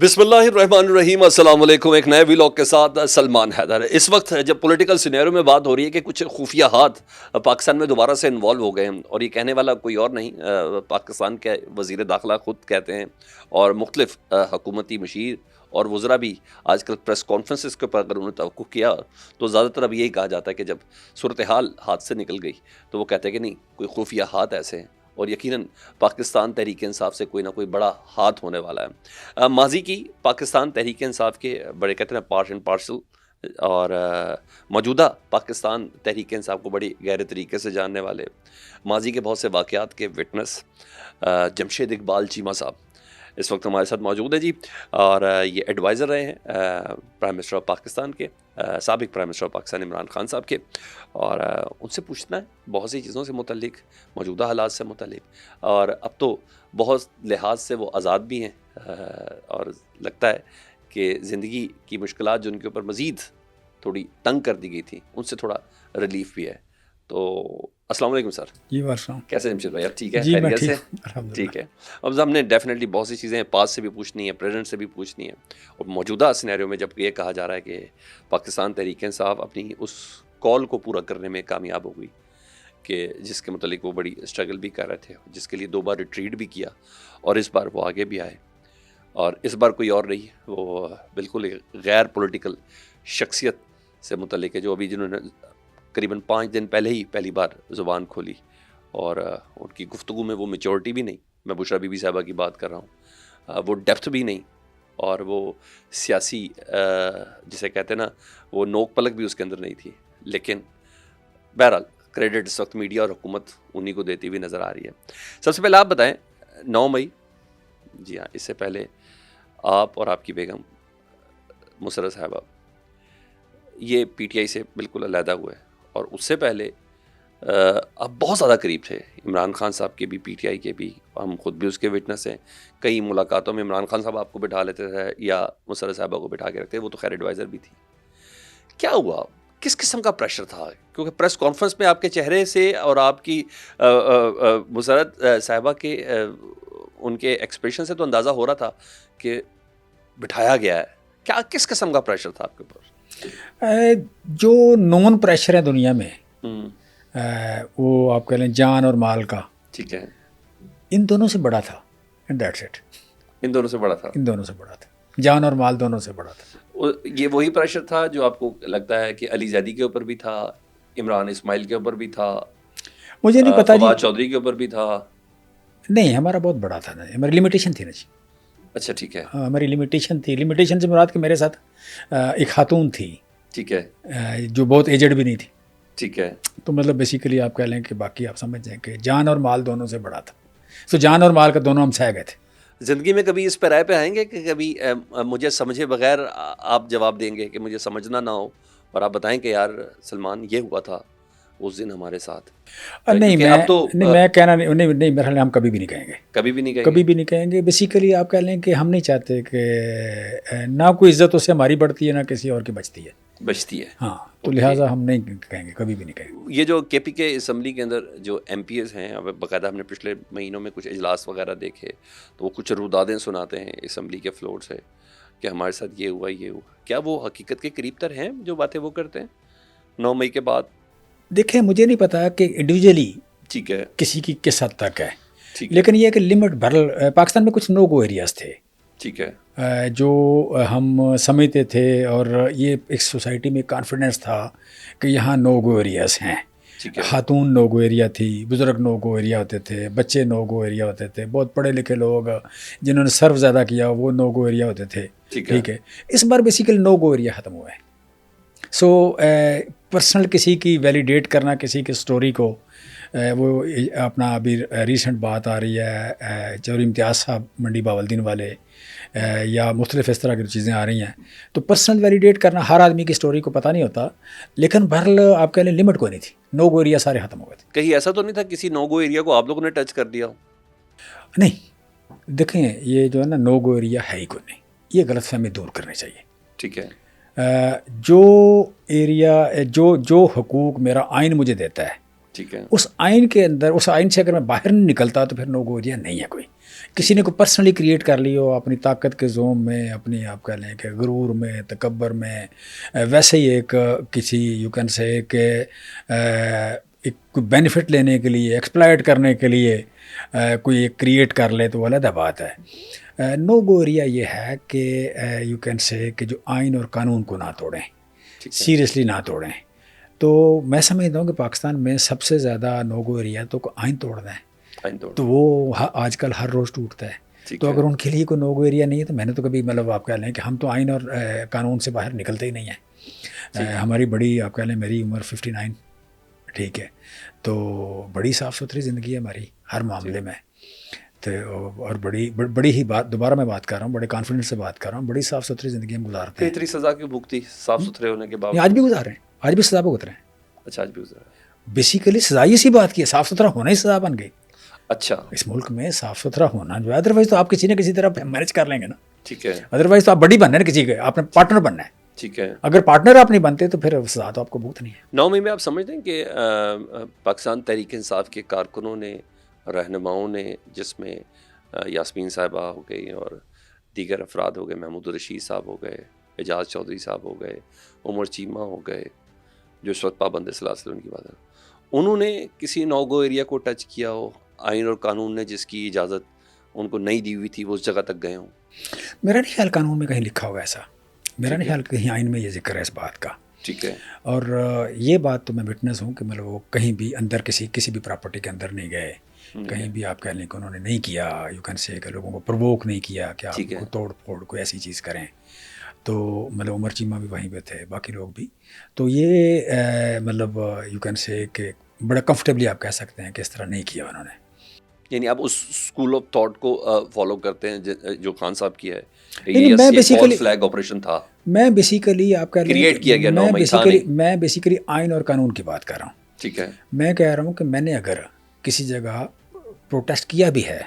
بسم اللہ الرحمن الرحیم، السلام علیکم۔ ایک نئے ویلاگ کے ساتھ سلمان حیدر۔ اس وقت جب پولیٹیکل سینیرو میں بات ہو رہی ہے کہ کچھ خفیہ ہاتھ پاکستان میں دوبارہ سے انوالو ہو گئے ہیں، اور یہ کہنے والا کوئی اور نہیں، پاکستان کے وزیر داخلہ خود کہتے ہیں، اور مختلف حکومتی مشیر اور وزراء بھی آج کل پریس کانفرنسز کے اوپر اگر انہوں نے توقع کیا تو زیادہ تر اب یہی کہا جاتا ہے کہ جب صورتحال ہاتھ سے نکل گئی تو وہ کہتے ہیں کہ نہیں، کوئی خفیہ ہاتھ ایسے ہیں، اور یقیناً پاکستان تحریک انصاف سے کوئی نہ کوئی بڑا ہاتھ ہونے والا ہے۔ ماضی کی پاکستان تحریک انصاف کے بڑے کہتے ہیں پارٹ اینڈ پارسل، اور موجودہ پاکستان تحریک انصاف کو بڑی گہرے طریقے سے جاننے والے، ماضی کے بہت سے واقعات کے وٹنس جمشید اقبال چیمہ صاحب اس وقت ہمارے ساتھ موجود ہے جی، اور یہ ایڈوائزر رہے ہیں پرائم منسٹر آف پاکستان کے، سابق prime minister of Pakistan Imran Khan صاحب کے، اور ان سے پوچھنا ہے بہت سی چیزوں سے متعلق، موجودہ حالات سے متعلق، اور اب تو بہت لحاظ سے وہ آزاد بھی ہیں، اور لگتا ہے کہ زندگی کی مشکلات جو ان کے اوپر مزید تھوڑی تنگ کر دی گئی تھی ان سے تھوڑا ریلیف بھی ہے۔ تو السلام علیکم سر۔ جی وارسلام۔ کیسے جمشید بھائی؟ اب ٹھیک ہے؟ جی میں خیریت سے؟ الحمدللہ ٹھیک ہے۔ اب ہم نے ڈیفینیٹلی بہت سی چیزیں پاس سے بھی پوچھنی ہے، پریزنٹ سے بھی پوچھنی ہے، اور موجودہ سینیریو میں جب یہ کہا جا رہا ہے کہ پاکستان تحریک انصاف اپنی اس کال کو پورا کرنے میں کامیاب ہو گئی کہ جس کے متعلق وہ بڑی اسٹرگل بھی کر رہے تھے، جس کے لیے 2 بار ریٹریٹ بھی کیا، اور اس بار وہ آگے بھی آئے، اور اس بار کوئی اور نہیں، وہ بالکل ایک غیر پولیٹیکل شخصیت سے متعلق ہے جو ابھی جنہوں نے قریباً 5 دن پہلے ہی پہلی بار زبان کھولی، اور ان کی گفتگو میں وہ میچورٹی بھی نہیں، میں بشرا بی بی صاحبہ کی بات کر رہا ہوں، وہ ڈیپتھ بھی نہیں، اور وہ سیاسی جسے کہتے ہیں نا، وہ نوک پلک بھی اس کے اندر نہیں تھی، لیکن بہرحال کریڈٹ اس وقت میڈیا اور حکومت انہی کو دیتی ہوئی نظر آ رہی ہے۔ سب سے پہلے آپ بتائیں 9 مئی، جی ہاں، اس سے پہلے آپ اور آپ کی بیگم مسرت صاحبہ یہ پی ٹی آئی سے بالکل علیحدہ ہوئے، اور اس سے پہلے آپ بہت زیادہ قریب تھے عمران خان صاحب کے بھی، پی ٹی آئی کے بھی، ہم خود بھی اس کے وٹنس ہیں۔ کئی ملاقاتوں میں عمران خان صاحب آپ کو بٹھا لیتے تھے یا مسرت صاحبہ کو بٹھا کے رکھتے، وہ تو خیر ایڈوائزر بھی تھی۔ کیا ہوا؟ کس قسم کا پریشر تھا؟ کیونکہ پریس کانفرنس میں آپ کے چہرے سے اور آپ کی مسرت صاحبہ کے ان کے ایکسپریشن سے تو اندازہ ہو رہا تھا کہ بٹھایا گیا ہے۔ کیا کس قسم کا پریشر تھا آپ کے اوپر؟ جو نون پریشر ہے دنیا میں، وہ آپ کہہ لیں جان اور مال کا، ٹھیک ہے، ان دونوں سے بڑا تھا، اینڈ دیٹس اٹ۔ ان دونوں سے بڑا تھا؟ ان دونوں سے بڑا تھا، جان اور مال دونوں سے بڑا تھا۔ یہ وہی پریشر تھا جو آپ کو لگتا ہے کہ علی زیدی کے اوپر بھی تھا، عمران اسماعیل کے اوپر بھی تھا، مجھے نہیں پتا فواد چودھری کے اوپر بھی تھا؟ نہیں، ہمارا بہت بڑا تھا نا، ہماری لمیٹیشن تھی نا جی۔ اچھا ٹھیک ہے، ہاں، ہماری لمیٹیشن تھی۔ لمیٹیشن سے مراد کہ میرے ساتھ ایک خاتون تھی ٹھیک ہے، جو بہت ایجڈ بھی نہیں تھی، ٹھیک ہے، تو مطلب بیسیکلی آپ کہہ لیں کہ باقی آپ سمجھ جائیں کہ جان اور مال دونوں سے بڑا تھا، سو جان اور مال کا دونوں ہم سہ گئے تھے۔ زندگی میں کبھی اس پہ رائے پہ آئیں گے کہ کبھی مجھے سمجھے بغیر آپ جواب دیں گے کہ مجھے سمجھنا نہ ہو، اور آپ بتائیں کہ یار سلمان یہ ہوا تھا اس دن ہمارے ساتھ؟ نہیں، میں کہنا نہیں، میرے خیال میں ہم کبھی بھی نہیں کہیں گے، کبھی بھی نہیں کہیں گے، کبھی بھی نہیں کہیں گے۔ بیسیکلی آپ کہہ لیں کہ ہم نہیں چاہتے کہ نہ کوئی عزت اس سے ہماری بڑھتی ہے، نہ کسی اور کی بچتی ہے، ہاں، تو لہٰذا ہم نہیں کہیں گے، کبھی بھی نہیں کہیں گے۔ یہ جو کے پی کے اسمبلی کے اندر جو ایم پی ایز ہیں، اب باقاعدہ ہم نے پچھلے مہینوں میں کچھ اجلاس وغیرہ دیکھے تو وہ کچھ رودادیں سناتے ہیں اسمبلی کے فلور سے کہ ہمارے ساتھ یہ ہوا یہ ہوا۔ کیا وہ حقیقت کے قریب تر ہیں جو باتیں وہ کرتے ہیں 9 مئی کے بعد؟ دیکھیں، مجھے نہیں پتا کہ انڈیویجولی ٹھیک ہے، کسی کی کس حد تک ہے، ٹھیک ہے، لیکن یہ کہ لمٹ بھر پاکستان میں کچھ نو گو ایریاز تھے، ٹھیک ہے، جو ہم سمجھتے تھے، اور یہ ایک سوسائٹی میں کانفیڈنس تھا کہ یہاں نو گو ایریاز ہیں۔ خاتون نو گو ایریا تھی، بزرگ نو گو ایریا ہوتے تھے، بچے نو گو ایریا ہوتے تھے، بہت پڑھے لکھے لوگ جنہوں نے سرو زیادہ کیا وہ نو گو ایریا ہوتے تھے، ٹھیک ہے۔ اس بار بیسیکلی نو گو ایریا ختم ہوا ہے۔ سو پرسنل کسی کی ویلیڈیٹ کرنا کسی کی سٹوری کو، وہ اپنا ابھی ریسنٹ بات آ رہی ہے جو امتیاز صاحب منڈی باولدین والے، یا مختلف اس طرح کی چیزیں آ رہی ہیں، تو پرسنل ویلیڈیٹ کرنا ہر آدمی کی سٹوری کو پتہ نہیں ہوتا، لیکن بہرحال آپ کہہ لیں لمٹ کوئی نہیں تھی، نو گو ایریا سارے ختم ہو گئے تھے۔ کہیں ایسا تو نہیں تھا کسی نو گو ایریا کو آپ لوگوں نے ٹچ کر دیا ہو؟ نہیں، دیکھیں یہ جو ہے نا نو گو ایریا ہے ہی کوئی نہیں، یہ غلط فہمی دور کرنی چاہیے۔ ٹھیک ہے، جو ایریا جو حقوق میرا آئین مجھے دیتا ہے، ٹھیک ہے، اس آئین کے اندر، اس آئین سے اگر میں باہر نہیں نکلتا تو پھر نو گو ایریا نہیں ہے کوئی۔ کسی نے کوئی پرسنلی کریٹ کر لی ہو اپنی طاقت کے زوم میں، اپنی آپ کہہ لیں کہ غرور میں، تکبر میں، ویسے ہی ایک کسی یو کین سے کہ ایک کوئی بینیفٹ لینے کے لیے، ایکسپلائٹ کرنے کے لیے کوئی ایک کریٹ کر لے تو وہ علیحدہ بات ہے۔ نو گو ایریا یہ ہے کہ یو کین سے کہ جو آئین اور قانون کو نہ توڑیں، سیریسلی نہ توڑیں۔ تو میں سمجھتا ہوں کہ پاکستان میں سب سے زیادہ نو گو ایریا تو آئین توڑنا ہے، تو وہ آج کل ہر روز ٹوٹتا ہے۔ تو اگر ان کے لیے کوئی نو گو ایریا نہیں ہے تو میں نے تو کبھی مطلب آپ کہہ لیں کہ ہم تو آئین اور قانون سے باہر نکلتے ہی نہیں ہیں۔ ہماری بڑی آپ کہہ لیں میری عمر 59، ٹھیک ہے، تو بڑی صاف ستھری زندگی ہے ہماری ہر معاملے میں، تو اور بڑی ہی بات دوبارہ میں بات کر رہا ہوں، بڑے کانفیڈنس سے بات کر رہا ہوں، بڑی صاف ستھری زندگی ہم گزارتے ہیں۔ اتنی سزا کی بھگتی صاف ستھرے ہونے کے بعد آج بھی گزار رہے ہیں، آج بھی سزا بھگت رہے ہیں۔ اچھا، آج بھی گزرا ہے۔ بیسیکلی سزا یہ سی بات کی ہے، صاف ستھرا ہونا ہی سزا بن گئی۔ اچھا، اس ملک میں صاف ستھرا ہونا جو ہے، ادروائز تو آپ کسی نہ کسی طرح مینج کر لیں گے نا، ٹھیک ہے، ادروائز تو آپ بڑی بننا ہے نا کسی کے، آپ نے پارٹنر بننا ہے، ٹھیک ہے۔ اگر پارٹنر آپ نہیں بنتے تو پھر سزا تو آپ کو بھگتنی ہے۔ 9 مئی میں آپ سمجھتے ہیں کہ پاکستان تحریک انصاف کے کارکنوں نے، رہنماؤں نے، جس میں یاسمین صاحبہ ہو گئی اور دیگر افراد ہو گئے، محمود الرشید صاحب ہو گئے، اعجاز چودھری صاحب ہو گئے، عمر چیمہ ہو گئے، جو اس وقت پابند سلاسل ان کی بات ہے، انہوں نے کسی نو گو ایریا کو ٹچ کیا ہو؟ آئین اور قانون نے جس کی اجازت ان کو نہیں دی ہوئی تھی وہ اس جگہ تک گئے ہوں؟ میرا نہیں خیال قانون میں کہیں لکھا ہوا ایسا، میرا نہیں خیال کہیں آئین میں یہ ذکر ہے اس بات کا، ٹھیک ہے۔ اور یہ بات تو میں وٹنس ہوں کہ مطلب وہ کہیں بھی اندر کسی بھی پراپرٹی کے اندر نہیں گئے، کہیں بھی آپ کہہ لیں کہ انہوں نے نہیں کیا، یو کین سے کہ لوگوں کو پرووک نہیں کیا کہ آپ کو توڑ پھوڑ کوئی ایسی چیز کریں۔ تو مطلب عمر چیمہ بھی وہیں پہ تھے، باقی لوگ بھی، تو یہ مطلب یو کین سے کہ بڑا کمفرٹیبلی آپ کہہ سکتے ہیں کہ اس طرح نہیں کیا انہوں نے۔ یعنی آپ اس اسکول آف تھاٹ کو فالو کرتے ہیں جو خان صاحب کی ہے؟ میں بیسیکلی فلیگ آپریشن تھا، میں بیسیکلی آپ کہہ لیں کریٹ کیا گیا 9 مئی تھا نہیں، میں بیسیکلی آئین اور قانون کی بات کر رہا ہوں۔ ٹھیک ہے، میں کہہ رہا ہوں کہ میں نے اگر کسی جگہ پروٹیسٹ کیا بھی ہے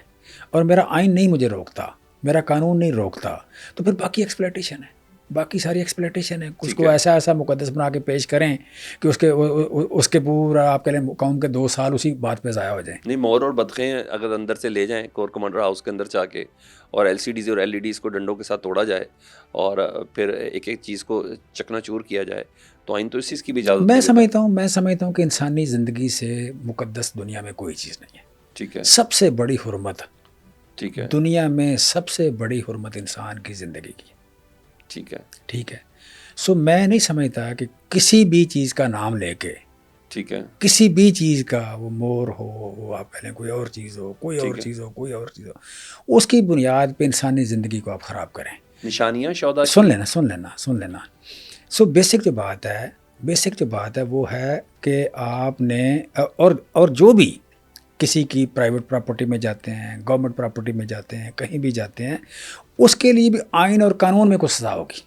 اور میرا آئین نہیں مجھے روکتا، میرا قانون نہیں روکتا، تو پھر باقی ایکسپلائٹیشن ہے، باقی ساری ایکسپلائٹیشن ہے۔ اس کو ایسا مقدس بنا کے پیش کریں کہ اس کے پورا آپ کہہ لیں قوم کے 2 سال اسی بات پہ ضائع ہو جائیں۔ نہیں، مور اور بدخیں اگر اندر سے لے جائیں کور کمانڈر ہاؤس کے اندر جا کے، اور LCDs اور LEDs کو ڈنڈوں کے ساتھ توڑا جائے اور پھر ایک ایک چیز کو چکنا چور کیا جائے، تو آئین تو اس چیز کی بھی اجازت میں سمجھتا ہوں کہ انسانی زندگی سے مقدس دنیا میں کوئی چیز نہیں ہے۔ ٹھیک ہے، سب سے بڑی حرمت، ٹھیک ہے، دنیا میں سب سے بڑی حرمت انسان کی زندگی کی، ٹھیک ہے، ٹھیک ہے۔ سو میں نہیں سمجھتا کہ کسی بھی چیز کا نام لے کے، ٹھیک ہے، کسی بھی چیز کا، وہ مور ہو، وہ آپ کہہ لیں کوئی اور چیز ہو، کوئی اور چیز ہو، کوئی اور چیز ہو، اس کی بنیاد پہ انسانی زندگی کو آپ خراب کریں۔ نشانیاں شہدا، سن لینا۔ سو بیسک جو بات ہے وہ ہے کہ آپ نے اور جو بھی کسی کی پرائیویٹ پراپرٹی میں جاتے ہیں، گورنمنٹ پراپرٹی میں جاتے ہیں، کہیں بھی جاتے ہیں، اس کے لیے بھی آئین اور قانون میں کچھ سزا ہوگی۔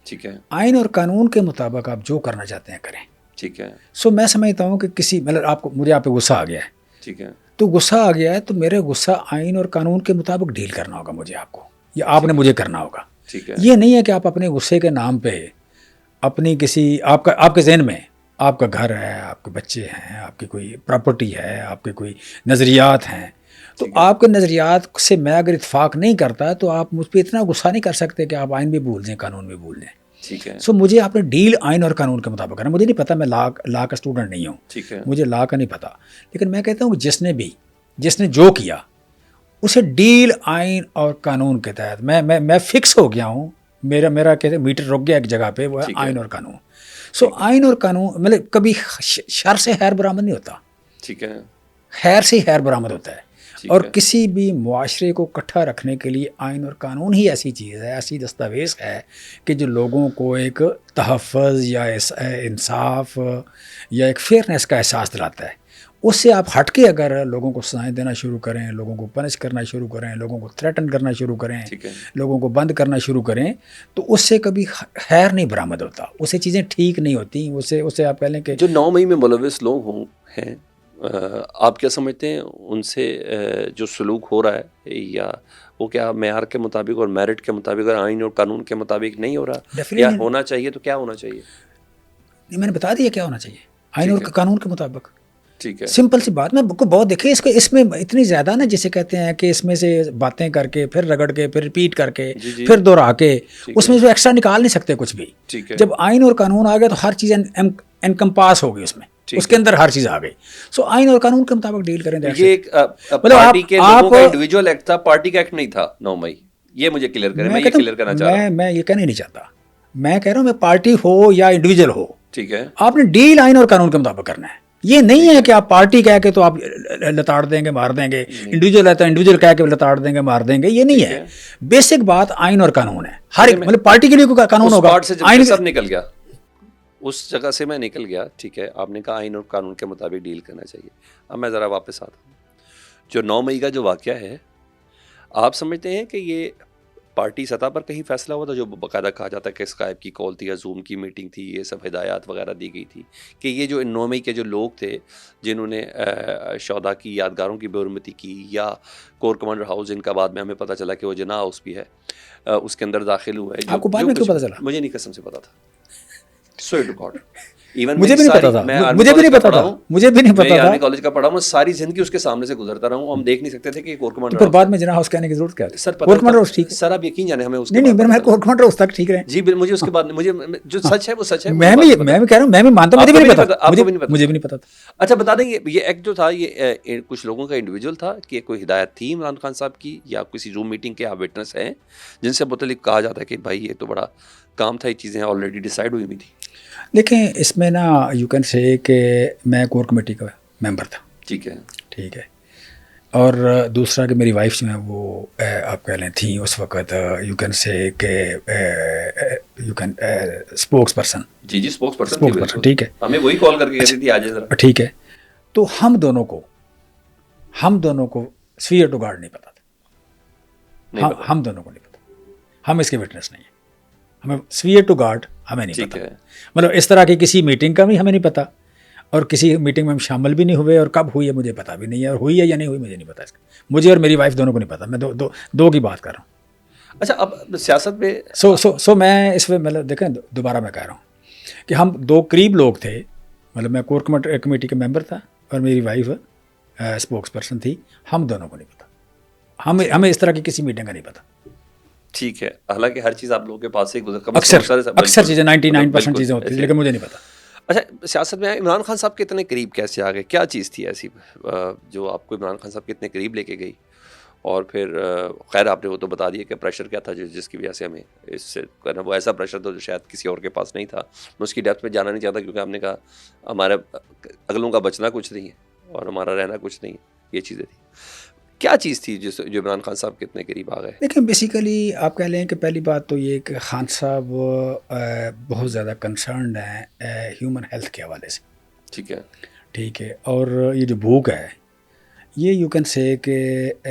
ٹھیک ہے، آئین اور قانون کے مطابق آپ جو کرنا چاہتے ہیں کریں۔ ٹھیک ہے، سو میں سمجھتا ہوں کہ مطلب مجھے آپ پہ غصہ آ گیا ہے، ٹھیک ہے، تو غصہ آ گیا ہے تو میرے غصہ آئین اور قانون کے مطابق ڈیل کرنا ہوگا مجھے، آپ کو، یا آپ نے مجھے کرنا ہوگا۔ ٹھیک ہے، یہ نہیں ہے کہ آپ اپنے غصے کے نام پہ اپنی آپ کے ذہن میں آپ کا گھر ہے، آپ کے بچے ہیں، آپ کی کوئی پراپرٹی ہے، آپ کے کوئی نظریات ہیں، تو آپ کے نظریات سے میں اگر اتفاق نہیں کرتا تو آپ مجھ پہ اتنا غصہ نہیں کر سکتے کہ آپ آئین بھی بھول دیں، قانون بھی بھول دیں۔ ٹھیک ہے، سو مجھے آپ نے ڈیل آئین اور قانون کے مطابق کرنا، مجھے نہیں پتا، میں لا کا اسٹوڈنٹ نہیں ہوں، ٹھیک ہے، مجھے لا کا نہیں پتا، لیکن میں کہتا ہوں کہ جس نے جو کیا اسے ڈیل آئین اور قانون کے تحت میں فکس ہو گیا ہوں، میرا کہتے میٹر رک گیا ایک جگہ پہ، وہ ہے آئین اور قانون۔ سو آئین اور قانون مطلب کبھی شر سے خیر برآمد نہیں ہوتا، ٹھیک ہے، خیر سے خیر برآمد ہوتا ہے، اور کسی بھی معاشرے کو اکٹھا رکھنے کے لیے آئین اور قانون ہی ایسی چیز ہے، ایسی دستاویز ہے کہ جو لوگوں کو ایک تحفظ یا انصاف یا ایک فیئرنیس کا احساس دلاتا ہے۔ اس سے آپ ہٹ کے اگر لوگوں کو سزائیں دینا شروع کریں، لوگوں کو پنش کرنا شروع کریں، لوگوں کو تھریٹن کرنا شروع کریں، لوگوں کو بند کرنا شروع کریں، تو اس سے کبھی خیر نہیں برآمد ہوتا، اس سے چیزیں ٹھیک نہیں ہوتی، اسے آپ کہہ لیں کہ جو 9 مئی میں ملوث لوگ ہیں، آپ کیا سمجھتے ہیں ان سے جو سلوک ہو رہا ہے، یا وہ کیا معیار کے مطابق اور میرٹ کے مطابق اور آئین اور قانون کے مطابق نہیں ہو رہا، یا ہونا چاہیے تو کیا ہونا چاہیے؟ میں نے بتا دیا کیا ہونا چاہیے، آئین اور قانون کے مطابق۔ ٹھیک ہے, سمپل سی بات. میں کو بہت دیکھے اس میں اتنی زیادہ نا جسے کہتے ہیں کہ اس میں سے باتیں کر کے پھر رگڑ کے پھر ریپیٹ کر کے پھر دوہرا کے اس میں جو ایکسٹرا نکال نہیں سکتے کچھ بھی. جب آئین اور قانون آ گیا تو ہر چیز انکمپاس ہو گئی اس میں, اس کے اندر ہر چیز آ گئی. سو آئین اور قانون کے مطابق ڈیل کریں. یہ ایک پارٹی کے لوگوں کا انڈیویجول ایکٹ تھا, پارٹی کا ایکٹ نہیں تھا 9 مئی. یہ مجھے کلیئر کریں, میں یہ کلیئر کرنا چاہ رہا ہوں. میں یہ کہنا نہیں چاہتا, میں کہہ رہا ہوں میں پارٹی ہو یا انڈیویجول ہو, ٹھیک ہے, آپ نے ڈیل آئین اور قانون کے مطابق کرنا ہے. یہ نہیں ہے کہ آپ پارٹی کہہ کے تو آپ لتاڑ دیں گے مار دیں گے, انڈیویجول ہے تو انڈیویجول کہہ کے لتاڑ دیں گے مار دیں گے. یہ نہیں ہے. بیسک بات آئین اور قانون ہے. ہر ایک مطلب پارٹی کے لیے کوئی قانون ہوگا. آئین سب نکل گیا, اس جگہ سے میں نکل گیا. ٹھیک ہے, آپ نے کہا آئین اور قانون کے مطابق ڈیل کرنا چاہیے. اب میں ذرا واپس آتا ہوں. جو 9 مئی کا جو واقعہ ہے, آپ سمجھتے ہیں کہ یہ پارٹی سطح پر کہیں فیصلہ ہوا تھا, جو باقاعدہ کہا جاتا ہے کہ اسکائپ کی کال تھی یا زوم کی میٹنگ تھی, یہ سب ہدایات وغیرہ دی گئی تھی کہ یہ جو 9 مئی کے جو لوگ تھے جنہوں نے شہداء کی یادگاروں کی بے حرمتی کی, یا کور کمانڈر ہاؤس جن کا بعد میں ہمیں پتہ چلا کہ وہ جناح ہاؤس بھی ہے, اس کے اندر داخل ہوئے. آپ کو بعد میں کیوں پتہ چلا؟ مجھے نہیں قسم سے پتا تھا. سوئر ٹو گاڈ, مجھے بھی نہیں پتا تھا. مجھے بھی نہیں پتا تھا. مجھے بھی نہیں پتا تھا. میں کالج کا پڑھا ہوں, ساری زندگی اس کے سامنے سے گزرتا رہا ہوں. ہم دیکھ نہیں سکتے تھے کہ کور کمانڈر پھر بعد میں جناح ہاؤس کہنے کی ضرورت کیا ہے؟ کور کمانڈر ہاؤس ٹھیک ہے سر, آپ یقین جانے ہمیں اس کے نہیں میں کور کمانڈر ہاؤس تک ٹھیک ہے جی. مجھے اس کے بعد مجھے جو سچ ہے وہ سچ ہے. میں بھی کہہ رہا ہوں, میں بھی مانتا ہوں, مجھے بھی نہیں پتا. مجھے بھی نہیں پتا. اچھا بتا دیں, یہ ایکٹ جو تھا یہ کچھ لوگوں کا انڈیویجول تھا کہ کوئی ہدایت تھی عمران خان صاحب کی, یا کسی زوم میٹنگ کے آپ وٹنس ہیں جن سے متعلق کہا جاتا ہے کہ بھائی یہ تو بڑا کام تھا, یہ چیزیں آلریڈی ڈیسائیڈ ہوئی ہوئی تھی؟ دیکھیں اس میں نا یو کین سے کہ میں کور کمیٹی کا ممبر تھا. ٹھیک ہے, ٹھیک ہے. اور دوسرا کہ میری وائف جو ہیں وہ آپ کہہ لیں تھیں اس وقت یو کین سے کہ یو کین اسپوکس پرسن. جی اسپوکس پرسن. ٹھیک ہے, ہمیں وہی کال کر کے کہتی تھی آج ذرا. ٹھیک ہے. تو ہم دونوں کو سفیر ٹو گارڈ نہیں پتا تھا. ہم دونوں کو نہیں پتا. ہم اس کے وٹنس نہیں ہیں. ہمیں سفیر ٹو گارڈ ہمیں نہیں پتا. مطلب اس طرح کی کسی میٹنگ کا بھی ہمیں نہیں پتا, اور کسی میٹنگ میں ہم شامل بھی نہیں ہوئے, اور کب ہوئی ہے مجھے پتا بھی نہیں ہے, اور ہوئی ہے یا نہیں ہوئی مجھے نہیں پتا. اس کا مجھے اور میری وائف دونوں کو نہیں پتا. میں دو کی بات کر رہا ہوں. اچھا, اب سیاست میں سو میں اس میں مطلب دیکھیں دوبارہ میں کہہ رہا ہوں کہ ہم 2 قریب لوگ تھے. مطلب میں کور کمیٹی کا ممبر تھا اور میری وائف اسپوکس پرسن تھی. ہم دونوں کو نہیں پتا. ہمیں اس طرح کی کسی میٹنگ کا نہیں پتا. ٹھیک ہے, حالانکہ ہر چیز آپ لوگوں کے پاس سے اکثر چیزیں 99% چیزیں ہوتی ہیں, لیکن مجھے نہیں پتا. اچھا, سیاست میں عمران خان صاحب کے اتنے قریب کیسے آ گئے؟ کیا چیز تھی ایسی جو آپ کو عمران خان صاحب کے اتنے قریب لے کے گئی؟ اور پھر خیر آپ نے وہ تو بتا دیا کہ پریشر کیا تھا جس کی وجہ سے ہمیں اس سے کرنا, وہ ایسا پریشر تھا جو شاید کسی اور کے پاس نہیں تھا. میں اس کی ڈیپتھ میں جانا نہیں چاہتا, کیونکہ ہم نے کہا ہمارے اگلوں کا بچنا کچھ نہیں ہے اور ہمارا رہنا کچھ نہیں ہے. یہ چیزیں تھیں. کیا چیز تھی جو عمران خان صاحب کے اتنے قریب آ گئے؟ دیکھیں بیسیکلی آپ کہہ لیں کہ پہلی بات تو یہ کہ خان صاحب بہت زیادہ کنسرنڈ ہیں ہیومن ہیلتھ کے حوالے سے. ٹھیک ہے, ٹھیک ہے. اور یہ جو بھوک ہے یہ یو کین سے کہ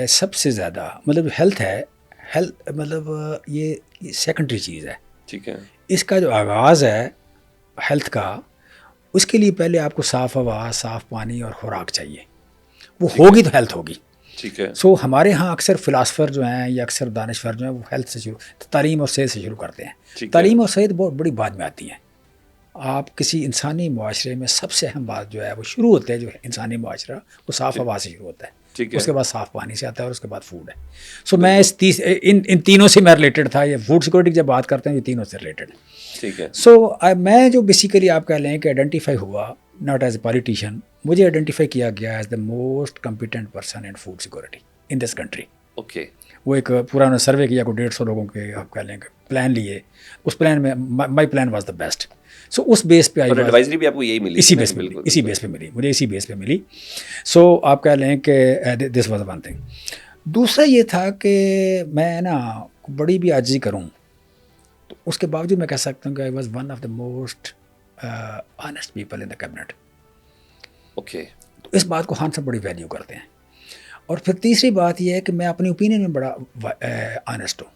سب سے زیادہ مطلب ہیلتھ ہے, ہیلتھ مطلب یہ سیکنڈری چیز ہے. ٹھیک ہے. اس کا جو آغاز ہے ہیلتھ کا, اس کے لیے پہلے آپ کو صاف ہوا, صاف پانی اور خوراک چاہیے. وہ ہوگی تو ہیلتھ ہوگی. ٹھیک ہے. سو ہمارے ہاں اکثر فلاسفر جو ہیں یا اکثر دانشور جو ہیں وہ ہیلتھ سے شروع, تعلیم اور صحت سے شروع کرتے ہیں. تعلیم اور صحت بہت بڑی بعد میں آتی ہیں. آپ کسی انسانی معاشرے میں سب سے اہم بات جو ہے وہ شروع ہوتا ہے, جو انسانی معاشرہ وہ صاف ہوا سے شروع ہوتا ہے, اس کے بعد صاف پانی سے آتا ہے, اور اس کے بعد فوڈ ہے. سو میں ان تینوں سے میں ریلیٹڈ تھا. یہ فوڈ سیکورٹی جب بات کرتے ہیں یہ تینوں سے ریلیٹڈ ہے. ٹھیک ہے. سو میں جو بیسیکلی آپ کہہ لیں کہ آئیڈینٹیفائی ہوا ناٹ ایز اے پالیٹیشین, مجھے آئیڈینٹیفائی کیا گیا as the most competent person in food security in this country. Okay. وہ ایک پورا انہوں نے سروے کیا, کوئی 150 لوگوں کے آپ کہہ لیں کہ پلان لیے. اس پلان میں my plan was the best. So اس بیس پہ ایڈوائزری بھی آپ کو یہی ملی, اسی بیس پہ ملی مجھے, اسی بیس پہ ملی. سو آپ کہہ لیں کہ دس واز ون تھنگ. دوسرا یہ تھا کہ میں نا بڑی بھی عاجزی کروں تو اس کے باوجود میں کہہ سکتا ہوں کہ I was one of the most honest people in the cabinet. Okay. تو اس بات کو خان صاحب بڑی ویلیو کرتے ہیں. اور پھر تیسری بات یہ ہے کہ میں اپنی اوپینین میں بڑا آنیسٹ ہوں.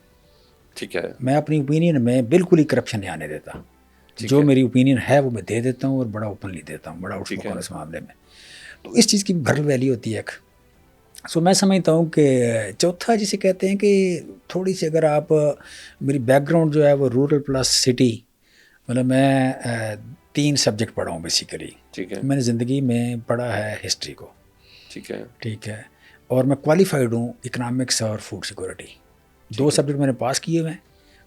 ٹھیک ہے. میں اپنی اوپینین میں بالکل ہی کرپشن نہیں آنے دیتا. جو میری اوپینین ہے وہ میں دے دیتا ہوں, اور بڑا اوپنلی دیتا ہوں, بڑا اٹھ پکا اس معاملے میں. تو اس چیز کی بھر ویلیو ہوتی ہے ایک. سو میں سمجھتا ہوں کہ چوتھا جسے کہتے ہیں کہ تھوڑی سی اگر آپ میری بیک گراؤنڈ جو ہے وہ رورل پلس سٹی, مطلب میں 3 سبجیکٹ پڑھا ہوں بیسیکلی. ٹھیک ہے. میں نے زندگی میں پڑھا ہے ہسٹری کو. ٹھیک ہے. ٹھیک ہے. اور میں کوالیفائڈ ہوں اکنامکس اور فوڈ سیکورٹی. 2 سبجیکٹ میں نے پاس کیے ہوئے ہیں,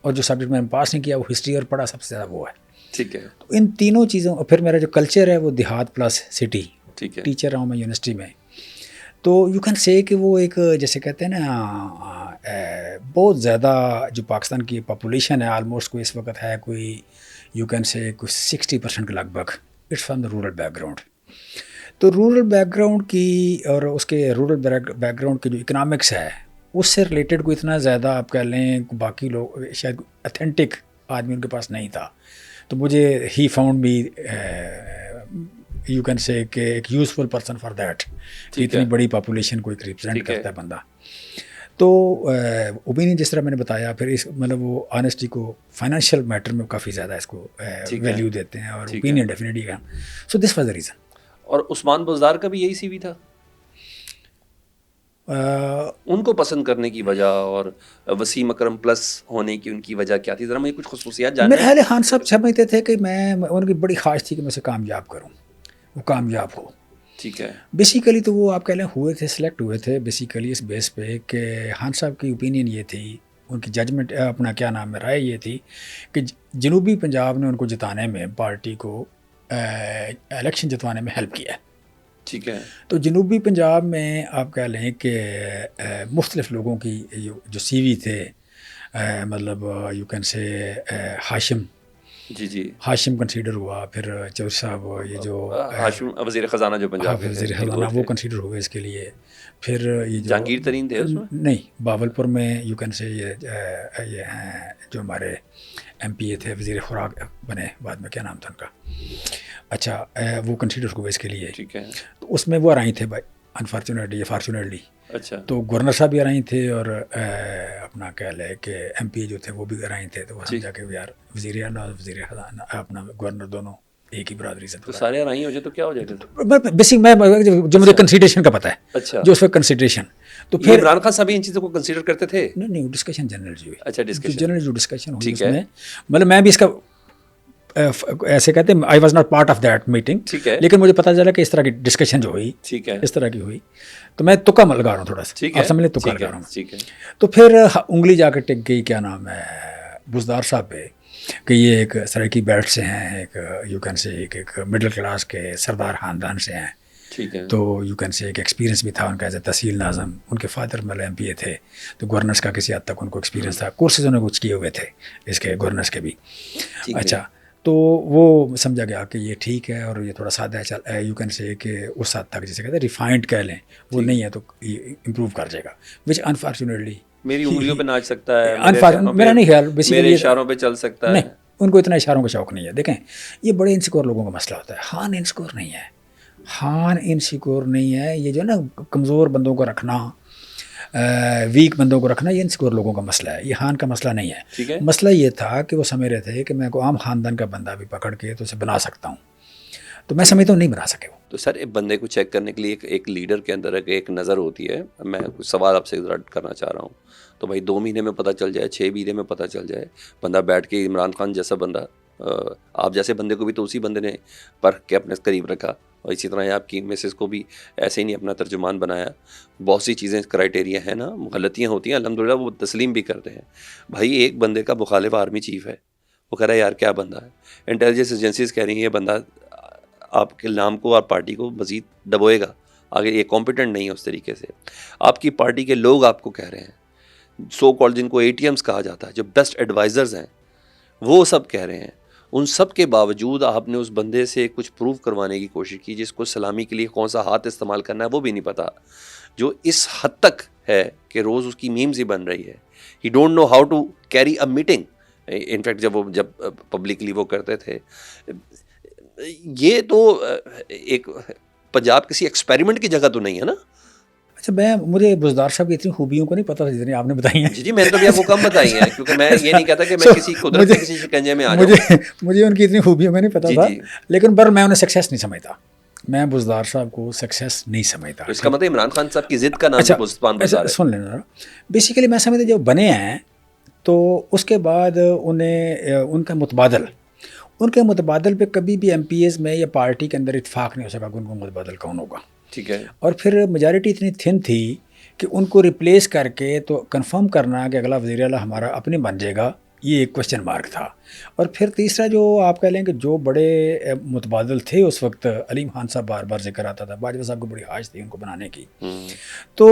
اور جو سبجیکٹ میں نے پاس نہیں کیا وہ ہسٹری اور پڑھا سب سے زیادہ وہ ہے. ٹھیک ہے. تو ان تینوں چیزوں, اور پھر میرا جو کلچر ہے وہ دیہات پلس سٹی. ٹھیک ہے. ٹیچر رہا ہوں میں یونیورسٹی میں. تو یو کین سے کہ وہ ایک جیسے کہتے ہیں نا بہت زیادہ جو پاکستان کی پاپولیشن ہے آلموسٹ کوئی اس وقت ہے کوئی یو کین سے کوئی 60% کے لگ بھگ it's from the rural background. تو رورل بیک گراؤنڈ کی اور اس کے رورل بیک گراؤنڈ کی جو اکنامکس ہے اس سے ریلیٹڈ کوئی اتنا زیادہ آپ کہہ لیں باقی لوگ شاید اتھینٹک آدمی ان کے پاس نہیں تھا. تو مجھے he found me you can say کہ ایک یوزفل پرسن فار دیٹ, کہ اتنی بڑی پاپولیشن کو ایک ریپرزینٹ کرتا ہے بندہ. تو اوپینین جس طرح میں نے بتایا, پھر اس مطلب وہ آنیسٹی کو فائنینشیل میٹر میں کافی زیادہ اس کو ویلیو دیتے ہیں, اور اوپینین ڈیفینیٹلی ہے. سو دس واز دا ریزن. اور عثمان بزدار کا بھی یہی سی وی تھا, ان کو پسند کرنے کی وجہ اور وسیم اکرم پلس ہونے کی ان کی وجہ کیا تھی؟ ذرا مجھے کچھ خصوصیات جاننا. میرے خیال خان صاحب سمجھتے تھے کہ میں ان کی بڑی خواہش تھی کہ میں اسے کامیاب کروں, وہ کامیاب ہو. ٹھیک ہے. بیسیکلی تو وہ آپ کہہ لیں ہوئے تھے, سلیکٹ ہوئے تھے بیسیکلی اس بیس پہ کہ خان صاحب کی اوپینین یہ تھی, ان کی ججمنٹ اپنا کیا نام ہے رائے یہ تھی کہ جنوبی پنجاب نے ان کو جتانے میں پارٹی کو الیکشن جتوانے میں ہیلپ کیا ہے. ٹھیک ہے. تو جنوبی پنجاب میں آپ کہہ لیں کہ مختلف لوگوں کی جو سی وی تھے, مطلب یو کین سے ہاشم, جی ہاشم کنسیڈر ہوا, پھر چودھری صاحب یہ جو ہاشم وزیر خزانہ جو پنجاب کے وزیر خزانہ وہ کنسیڈر ہوئے اس کے لیے. پھر یہ جو جہانگیر ترین تھے اس میں نہیں, باولپور میں یو کین سے یہ ہیں جو ہمارے ایم پی اے تھے, وزیر خوراک بنے بعد میں, کیا نام تھا ان کا, اچھا وہ کنسیڈر ہوئے اس کے لیے. ٹھیک ہے. تو اس میں وہ آرائی تھے بھائی, انفارچونیٹلی یا فارچونیٹلی. اچھا. تو گورنر صاحب بھی آرائی تھے, اور اپنا کہہ لے کہ ایم پی جو تھے وہ بھی آرائی تھے. تو وہ سمجھا کہ یار وزیر اعلیٰ اور وزیر خزانہ اپنا گورنر دونوں ایک ہی برادری سے. تو سارے آرائی ہو جائے تو کیا ہو جائے گا؟ بیسک میں جو مجھے کنسیڈریشن کا پتہ ہے, اچھا, جو اس وقت کنسیڈریشن. تو پھر عمران خان صاحب ان چیزوں کو کنسیڈر کرتے تھے؟ نہیں, ڈسکشن جنرل جو ہوئی. اچھا, ڈسکشن جنرل جو ڈسکشن ہوئی اس میں, مطلب میں بھی اس کا ایسے کہتے ہیں I was not part of that meeting, ٹھیک ہے, لیکن مجھے پتہ چلا کہ اس طرح کی ڈسکشن جو ہوئی, ٹھیک ہے, اس طرح کی ہوئی. تو میں تکا لگا رہا ہوں تھوڑا سا, ٹھیک آپ ہے, سمجھ لیں تکا لگا رہا ہوں. ٹھیک ہے. تو پھر انگلی جا کے ٹک گئی کیا نام ہے بزدار صاحب پہ کہ یہ ایک سرائکی بیلٹ سے ہیں, ایک یو کین سے ایک مڈل کلاس کے سردار خاندان سے ہیں. ٹھیک ہے. تو یو کین سے ایک ایکسپیرینس بھی تھا ان کا ایز اے تحصیل ناظم, ان کے فادر مطلب ایم پی اے تھے, تو گورنرس کا کسی حد تک ان کو ایکسپیرینس تھا, کورسز انہوں نے کچھ کیے ہوئے تھے اس کے گورنرس کے بھی. اچھا, تو وہ سمجھا گیا کہ یہ ٹھیک ہے, اور یہ تھوڑا سادہ ہے, یو کین سے کہ اس حد تک جسے کہتے ہیں ریفائنڈ کہہ لیں, وہ نہیں ہے تو یہ امپروو کر جائے گا, وچ انفارچونیٹلی میری انگلیوں پہ ناچ سکتا ہے, میرا نہیں خیال, میرے اشاروں پہ چل سکتا ہے. نہیں, ان کو اتنا اشاروں کا شوق نہیں ہے. دیکھیں یہ بڑے انسیکور لوگوں کا مسئلہ ہوتا ہے, خان انسیکور نہیں ہے, خان انسیکور نہیں ہے. یہ جو ہے نا کمزور بندوں کو رکھنا, ویک بندوں کو رکھنا, یہ انسیکور لوگوں کا مسئلہ ہے, یہ خان کا مسئلہ نہیں ہے. مسئلہ یہ تھا کہ وہ سمجھ رہے تھے کہ میں کو عام خاندان کا بندہ بھی پکڑ کے تو اسے بنا سکتا ہوں, تو میں سمجھتا ہوں نہیں بنا سکے وہ. تو سر ایک بندے کو چیک کرنے کے لیے ایک لیڈر کے اندر ایک نظر ہوتی ہے. میں کچھ سوال آپ سے کرنا چاہ رہا ہوں, تو بھائی 2 مہینے میں پتہ چل جائے, 6 مہینے میں پتہ چل جائے, بندہ بیٹھ کے عمران خان جیسا بندہ, آپ جیسے بندے کو بھی تو اسی بندے نے پرکھ کے اپنے قریب رکھا, اور اسی طرح آپ کی مسز کو بھی ایسے ہی نہیں اپنا ترجمان بنایا. بہت سی چیزیں کرائٹیریا ہیں نا, غلطیاں ہوتی ہیں, الحمدللہ وہ تسلیم بھی کرتے ہیں. بھائی ایک بندے کا مخالف آرمی چیف ہے, وہ کہہ رہا ہے یار کیا بندہ ہے, انٹیلیجنس ایجنسیز کہہ رہی ہیں یہ بندہ آپ کے نام کو اور پارٹی کو مزید دبوئے گا آگے, یہ کمپیٹنٹ نہیں ہے اس طریقے سے. آپ کی پارٹی کے لوگ آپ کو کہہ رہے ہیں, سو کال جن کو ATMs کہا جاتا ہے, جو بیسٹ ایڈوائزرز ہیں, وہ سب کہہ رہے ہیں. ان سب کے باوجود آپ نے اس بندے سے کچھ پروف کروانے کی کوشش کی, جس کو سلامی کے لیے کون سا ہاتھ استعمال کرنا ہے وہ بھی نہیں پتا, جو اس حد تک ہے کہ روز اس کی میمز ہی بن رہی ہے. He don't know how to carry a meeting. In fact جب پبلکلی وہ کرتے تھے, یہ تو ایک پنجاب کسی ایکسپیریمنٹ کی جگہ تو نہیں ہے نا. اچھا, مجھے بزدار صاحب کی اتنی خوبیوں کو نہیں پتا جتنی آپ نے بتائی ہیں. جی میں نے تو بھی آپ کو کم بتائی ہیں, کیونکہ میں یہ نہیں کہتا کہ میں کسی قدرت کے کسی شکنجے میں آ جاؤں. مجھے ان کی اتنی خوبیوں کا نہیں پتا تھا, لیکن پر میں انہیں سکسیس نہیں سمجھتا. میں بزدار صاحب کو سکسیس نہیں سمجھتا. اس کا مطلب عمران خان صاحب کی ضد کا نام عثمان بزدار ہے. سن لینا, بیسیکلی میں سمجھتا جب بنے ہیں تو اس کے بعد انہیں ان کا متبادل ان کے متبادل پہ کبھی بھی ایم پی ایز میں یا پارٹی کے اندر اتفاق نہیں ہو سکا کہ ان کو متبادل کون ہوگا. ٹھیک ہے. اور پھر میجارٹی اتنی تھن تھی کہ ان کو ریپلیس کر کے تو کنفرم کرنا کہ اگلا وزیر اعلیٰ ہمارا اپنے بن جائے گا، یہ ایک کوشچن مارک تھا. اور پھر تیسرا جو آپ کہہ لیں کہ جو بڑے متبادل تھے اس وقت، علیم خان صاحب بار بار ذکر آتا تھا، باجوہ صاحب کو بڑی خواہش تھی ان کو بنانے کی. تو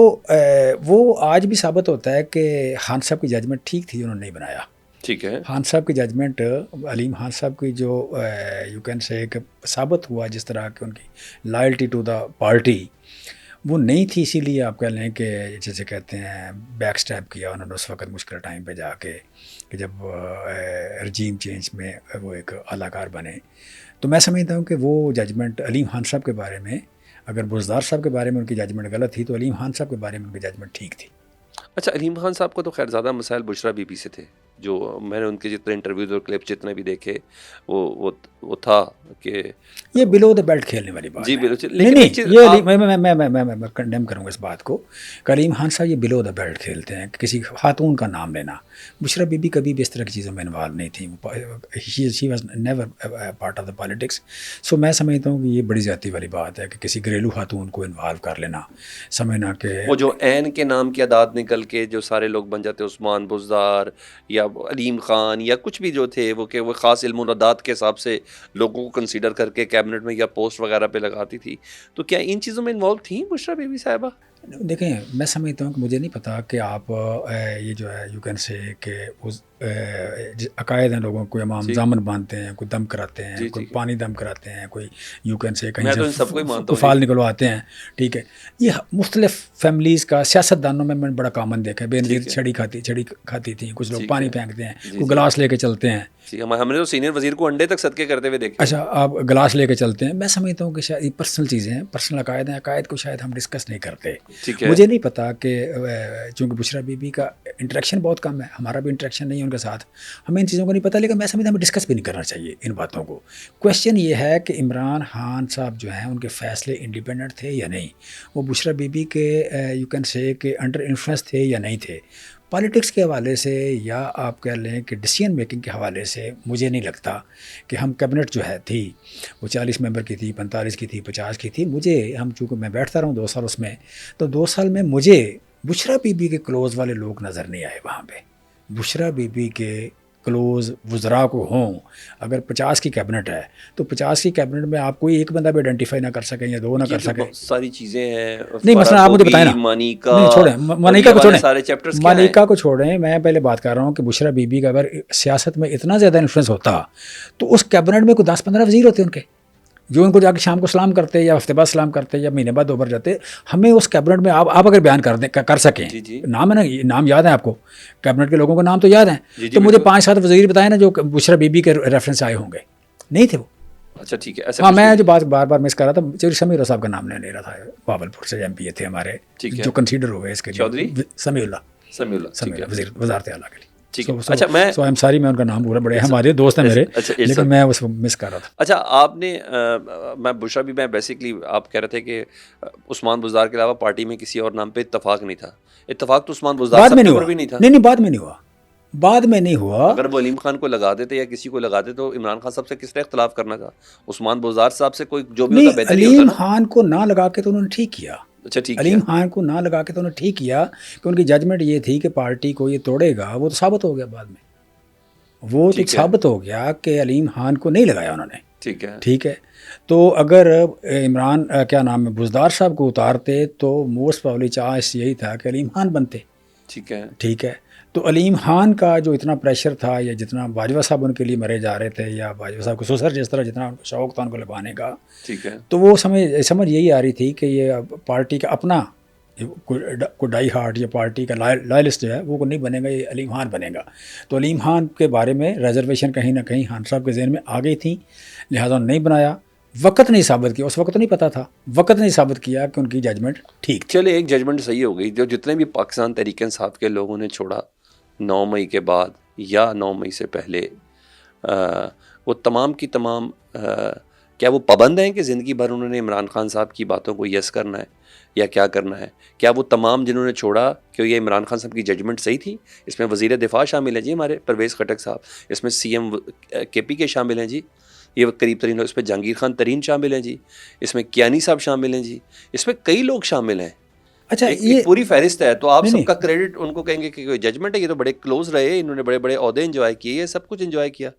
وہ آج بھی ثابت ہوتا ہے کہ خان صاحب کی ججمنٹ ٹھیک تھی، انہوں نے نہیں بنایا. ٹھیک ہے. خان صاحب کی ججمنٹ، علیم خان صاحب کی جو یو کین سے کہ ثابت ہوا جس طرح کہ ان کی لائلٹی ٹو دا پارٹی وہ نہیں تھی، اسی لیے آپ کہہ لیں کہ جیسے کہتے ہیں بیک سٹیپ کیا انہوں نے اس وقت مشکل ٹائم پہ جا کے، کہ جب رجیم چینج میں وہ ایک اعلیٰ کار بنے. تو میں سمجھتا ہوں کہ وہ ججمنٹ علیم خان صاحب کے بارے میں، اگر بزدار صاحب کے بارے میں ان کی ججمنٹ غلط تھی تو علیم خان صاحب کے بارے میں ان کی ججمنٹ ٹھیک تھی. اچھا، علیم خان صاحب کو تو خیر زیادہ مسائل بشرا بی بی سے تھے، جو میں نے ان کے جتنے انٹرویوز اور کلپ جتنے بھی دیکھے وہ تھا کہ یہ بلو دا بیلٹ کھیلنے والی بات جی ہے. بالکل. نہیں یہ میں کنڈیم کروں گا اس بات کو کہ علیم خان صاحب یہ بلو دا بیلٹ کھیلتے ہیں. کسی خاتون کا نام لینا، بشرا بی بی کبھی بھی اس طرح کی چیزوں میں انوالو نہیں تھیں، she was never part of the politics. So میں سمجھتا ہوں کہ یہ بڑی زیادتی والی بات ہے کہ کسی گھریلو خاتون کو انوالو کر لینا، سمجھنا کہ وہ جو عین کے نام کی اعداد نکل کے جو سارے لوگ بن جاتے، عثمان بزدار یا علیم خان یا کچھ بھی جو تھے، وہ کہ وہ خاص علم و رداد کے حساب سے لوگوں کو کنسیڈر کر کے کیبنٹ میں یا پوسٹ وغیرہ پہ لگاتی تھی. تو کیا ان چیزوں میں انوالو تھیں بشرا بی بی صاحبہ؟ دیکھیں میں سمجھتا ہوں کہ مجھے نہیں پتا کہ آپ یہ جو ہے یو کین سے کہ عقائد ہیں لوگوں کو، امام دامن باندھتے ہیں، کوئی دم کراتے ہیں، کوئی پانی دم کراتے ہیں، کوئی یو کین سے کہیں سے فال نکلواتے ہیں. ٹھیک ہے، یہ مختلف فیملیز کا سیاست دانوں میں نے بڑا کامن دیکھا ہے. بے نظیر چھڑی کھاتی تھیں، کچھ لوگ پانی پھینکتے ہیں، کوئی گلاس لے کے چلتے ہیں. ہم نے تو سینئر وزیر کو انڈے تک صدقے کرتے ہوئے دیکھے. اچھا، آپ گلاس لے کے چلتے ہیں. میں سمجھتا ہوں کہ شاید یہ پرسنل چیزیں ہیں، پرسنل عقائد ہیں، عقائد کو شاید ہم ڈسکس نہیں کرتے. مجھے نہیں پتا کہ چونکہ بشرا بی بی کا انٹریکشن بہت کم ہے، ہمارا بھی انٹریکشن نہیں ہے ان کے ساتھ، ہمیں ان چیزوں کو نہیں پتا. لیکن میں سمجھتا ہوں ہمیں ڈسکس بھی نہیں کرنا چاہیے ان باتوں کو. کویشچن یہ ہے کہ عمران خان صاحب جو ہیں ان کے فیصلے انڈیپینڈنٹ تھے یا نہیں، وہ بشرا بی بی کے یو کین سے کہ انڈر انفلوئنس تھے یا نہیں تھے. پالیٹکس کے حوالے سے یا آپ کہہ لیں کہ ڈیسیژن میکنگ کے حوالے سے مجھے نہیں لگتا کہ ہم کیبنٹ جو ہے تھی وہ 40 ممبر کی تھی، 45 کی تھی، 50 کی تھی. چونکہ میں بیٹھتا رہا ہوں 2 سال اس میں، تو 2 سال میں مجھے بشرا بی بی کے کلوز والے لوگ نظر نہیں آئے وہاں پہ. بشرا بی بی کے کلوز وزراء کو ہوں، اگر 50 کی کیبنٹ ہے تو 50 کی کیبنٹ میں آپ کوئی ایک بندہ بھی آئیڈینٹیفائی نہ کر سکیں یا 2 نہ کر سکیں. ساری چیزیں ہیں. نہیں مثلا آپ مجھے بتائیں نا، منیکا کو چھوڑیں، سارے چیپٹرز منیکا کو چھوڑیں. میں پہلے بات کر رہا ہوں کہ بشرا بی بی کا اگر سیاست میں اتنا زیادہ انفلوئنس ہوتا تو اس کیبنٹ میں کوئی 10-15 وزیر ہوتے ان کے، جو ان کو جا کے شام کو سلام کرتے یا ہفتے بعد سلام کرتے یا مہینے بعد دوبارہ جاتے. ہمیں اس کیبنٹ میں آپ اگر بیان کر سکیں، نام ہے نا، نام یاد ہیں آپ کو، کیبنٹ کے لوگوں کو نام تو یاد ہیں، تو مجھے 5-7 وزیر بتائیں نا جو بشرا بی بی کے ریفرنس آئے ہوں گے. نہیں تھے وہ. اچھا ٹھیک ہے. ہاں میں جو بات بار بار مس کر رہا تھا، چودھری سمیع اللہ صاحب کا نام لے رہا تھا، باولپور سے ایم پی اے تھے ہمارے جو کنسیڈر ہوئے اس کے چودھری سمیع اللہ وزیر وزارت اعلیٰ کے لیے. اچھا میں ان کا نام پورا بڑے ہمارے دوست ہیں میرے، لیکن میں اس مس کر رہا تھا. اچھا آپ نے میں بشرا بھی میں بیسکلی آپ کہہ رہے تھے کہ عثمان بزدار کے علاوہ پارٹی میں کسی اور نام پہ اتفاق نہیں تھا. اتفاق تو عثمان بزدار صاحب کے اوپر بھی نہیں تھا. نہیں بعد میں نہیں ہوا، بعد میں نہیں ہوا. اگر وہ علیم خان کو لگا دیتے یا کسی کو لگا دیتے تو عمران خان صاحب سے کس طرح اختلاف کرنا تھا؟ عثمان بزدار صاحب سے کوئی جو بھی ہوتا بہتر ہی ہوتا. علیم خان کو نہ لگا کے تو انہوں نے ٹھیک کیا. اچھا ٹھیک، علیم خان کو نہ لگا کے تو انہوں نے ٹھیک کیا کہ ان کی ججمنٹ یہ تھی کہ پارٹی کو یہ توڑے گا. وہ تو ثابت ہو گیا بعد میں، وہ تو ثابت ہو گیا کہ علیم خان کو نہیں لگایا انہوں نے. ٹھیک ہے. تو اگر عمران کیا نام ہے بزدار صاحب کو اتارتے تو موسٹ پرابلی چانس یہی تھا کہ علیم خان بنتے. ٹھیک ہے. تو علیم خان کا جو اتنا پریشر تھا یا جتنا باجوہ صاحب ان کے لیے مرے جا رہے تھے یا باجوہ صاحب کو سسر جس طرح جتنا شوق تھا ان کو لگوانے کا، تو وہ سمجھ یہی آ رہی تھی کہ یہ پارٹی کا اپنا کوئی ڈائی ہارٹ یا پارٹی کا لائلسٹ جو ہے وہ نہیں بنے گا، یہ علیم خان بنے گا. تو علیم خان کے بارے میں ریزرویشن کہیں نہ کہیں خان صاحب کے ذہن میں آ گئی تھیں، لہٰذا نہیں بنایا. وقت نہیں ثابت کیا، اس وقت تو نہیں پتا تھا، وقت نہیں ثابت کیا کہ ان کی ججمنٹ ٹھیک. چلے ایک ججمنٹ صحیح ہو گئی. جو جتنے بھی پاکستان تحریک انصاف کے لوگوں نے چھوڑا 9 مئی کے بعد یا 9 مئی سے پہلے، وہ تمام کی تمام کیا وہ پابند ہیں کہ زندگی بھر انہوں نے عمران خان صاحب کی باتوں کو یس کرنا ہے یا کیا کرنا ہے؟ کیا وہ تمام جنہوں نے چھوڑا کہ یہ عمران خان صاحب کی ججمنٹ صحیح تھی؟ اس میں وزیر دفاع شامل ہیں جی ہمارے پرویز خٹک صاحب، اس میں سی ایم کے پی کے شامل ہیں جی، یہ قریب ترین، اس میں جہانگیر خان ترین شامل ہیں جی، اس میں کیانی صاحب شامل ہیں جی، اس میں کئی لوگ شامل ہیں. اچھا ایک پوری فہرست ہے. تو آپ نہیں سب کا کریڈٹ ان کو کہیں گے کہ ججمنٹ ہے، یہ تو بڑے کلوز رہے، انہوں نے بڑے بڑے عہدے انجوائے کیے، یہ سب کچھ انجوائے کیا.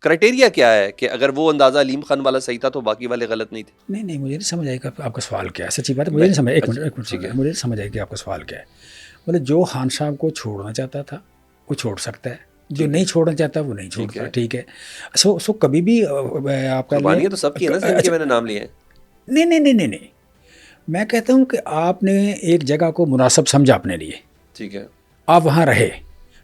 کرائٹیریا کیا ہے کہ اگر وہ اندازہ علیم خان والا صحیح تھا تو باقی والے غلط نہیں تھے؟ نہیں مجھے نہیں سمجھ آئی کہ آپ کا سوال کیا ہے. سچی بات ہے مجھے نہیں سمجھ. ایک منٹ مجھے نہیں سمجھ آئی کہ آپ کا سوال کیا ہے. مطلب جو خان صاحب کو چھوڑنا چاہتا تھا وہ چھوڑ سکتا ہے، جو نہیں چھوڑنا چاہتا وہ نہیں چھوڑتا. ٹھیک ہے. سو کبھی بھی آپ کا قربانیاں تو سب کی ہے نا، جن کے میں نے نام لیے ہیں. نہیں میں کہتا ہوں کہ آپ نے ایک جگہ کو مناسب سمجھا اپنے لیے، ٹھیک ہے، آپ وہاں رہے،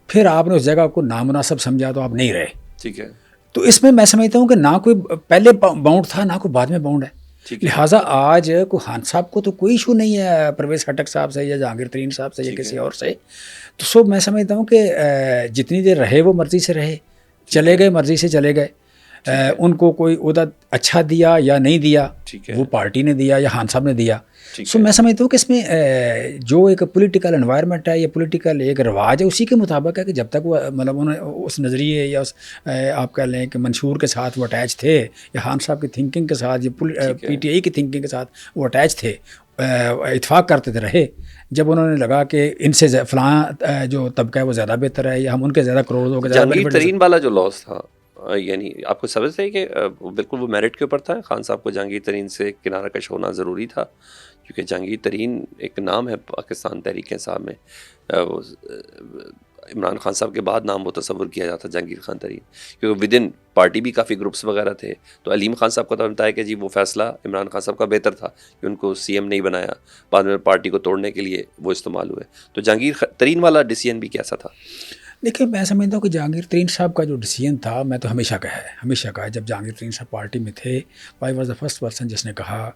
پھر آپ نے اس جگہ کو نامناسب سمجھا تو آپ نہیں رہے. ٹھیک ہے، تو اس میں سمجھتا ہوں کہ نہ کوئی پہلے باؤنڈ تھا نہ کوئی بعد میں باؤنڈ ہے. لہٰذا آج کو خان صاحب کو تو کوئی ایشو نہیں ہے پرویز خٹک صاحب سے یا جہانگیر ترین صاحب سے یا کسی اور سے. تو سو میں سمجھتا ہوں کہ جتنی دیر رہے وہ مرضی سے رہے، چلے گئے مرضی سے چلے گئے. ان کو کوئی عہدہ اچھا دیا یا نہیں دیا وہ پارٹی نے دیا یا خان صاحب نے دیا. سو میں سمجھتا ہوں کہ اس میں جو ایک پولیٹیکل انوائرمنٹ ہے یا پولیٹیکل ایک رواج ہے اسی کے مطابق ہے کہ جب تک وہ مطلب انہیں اس نظریے یا اس آپ کہہ لیں کہ منشور کے ساتھ وہ اٹیچ تھے یا خان صاحب کی تھنکنگ کے ساتھ یا پی ٹی آئی کی تھنکنگ کے ساتھ وہ اٹیچ تھے، اتفاق کرتے تھے رہے. جب انہوں نے لگا کہ ان سے فلاں جو طبقہ ہے وہ زیادہ بہتر ہے یا ہم ان کے زیادہ کروڑوں کے جہانگیر ترین والا جو لاس تھا، یعنی آپ کو سمجھتے ہیں کہ بالکل وہ میرٹ کے اوپر تھا، خان صاحب کو جہانگیر ترین سے کنارہ کش ہونا ضروری تھا، کیونکہ جہانگیر ترین ایک نام ہے پاکستان تحریک انصاف میں. عمران خان صاحب کے بعد نام وہ تصور کیا جاتا جہانگیر خان ترین، کیونکہ ود ان پارٹی بھی کافی گروپس وغیرہ تھے. تو علیم خان صاحب کا تو بتایا کہ جی وہ فیصلہ عمران خان صاحب کا بہتر تھا کہ ان کو سی ایم نہیں بنایا، بعد میں پارٹی کو توڑنے کے لیے وہ استعمال ہوئے. تو جہانگیر ترین والا ڈیسیژن بھی کیسا تھا؟ دیکھیے میں سمجھتا ہوں کہ جہانگیر ترین صاحب کا جو ڈیسیژن تھا، میں تو ہمیشہ کہا ہے جب جہانگیر ترین صاحب پارٹی میں تھے، I was the first person جس نے کہا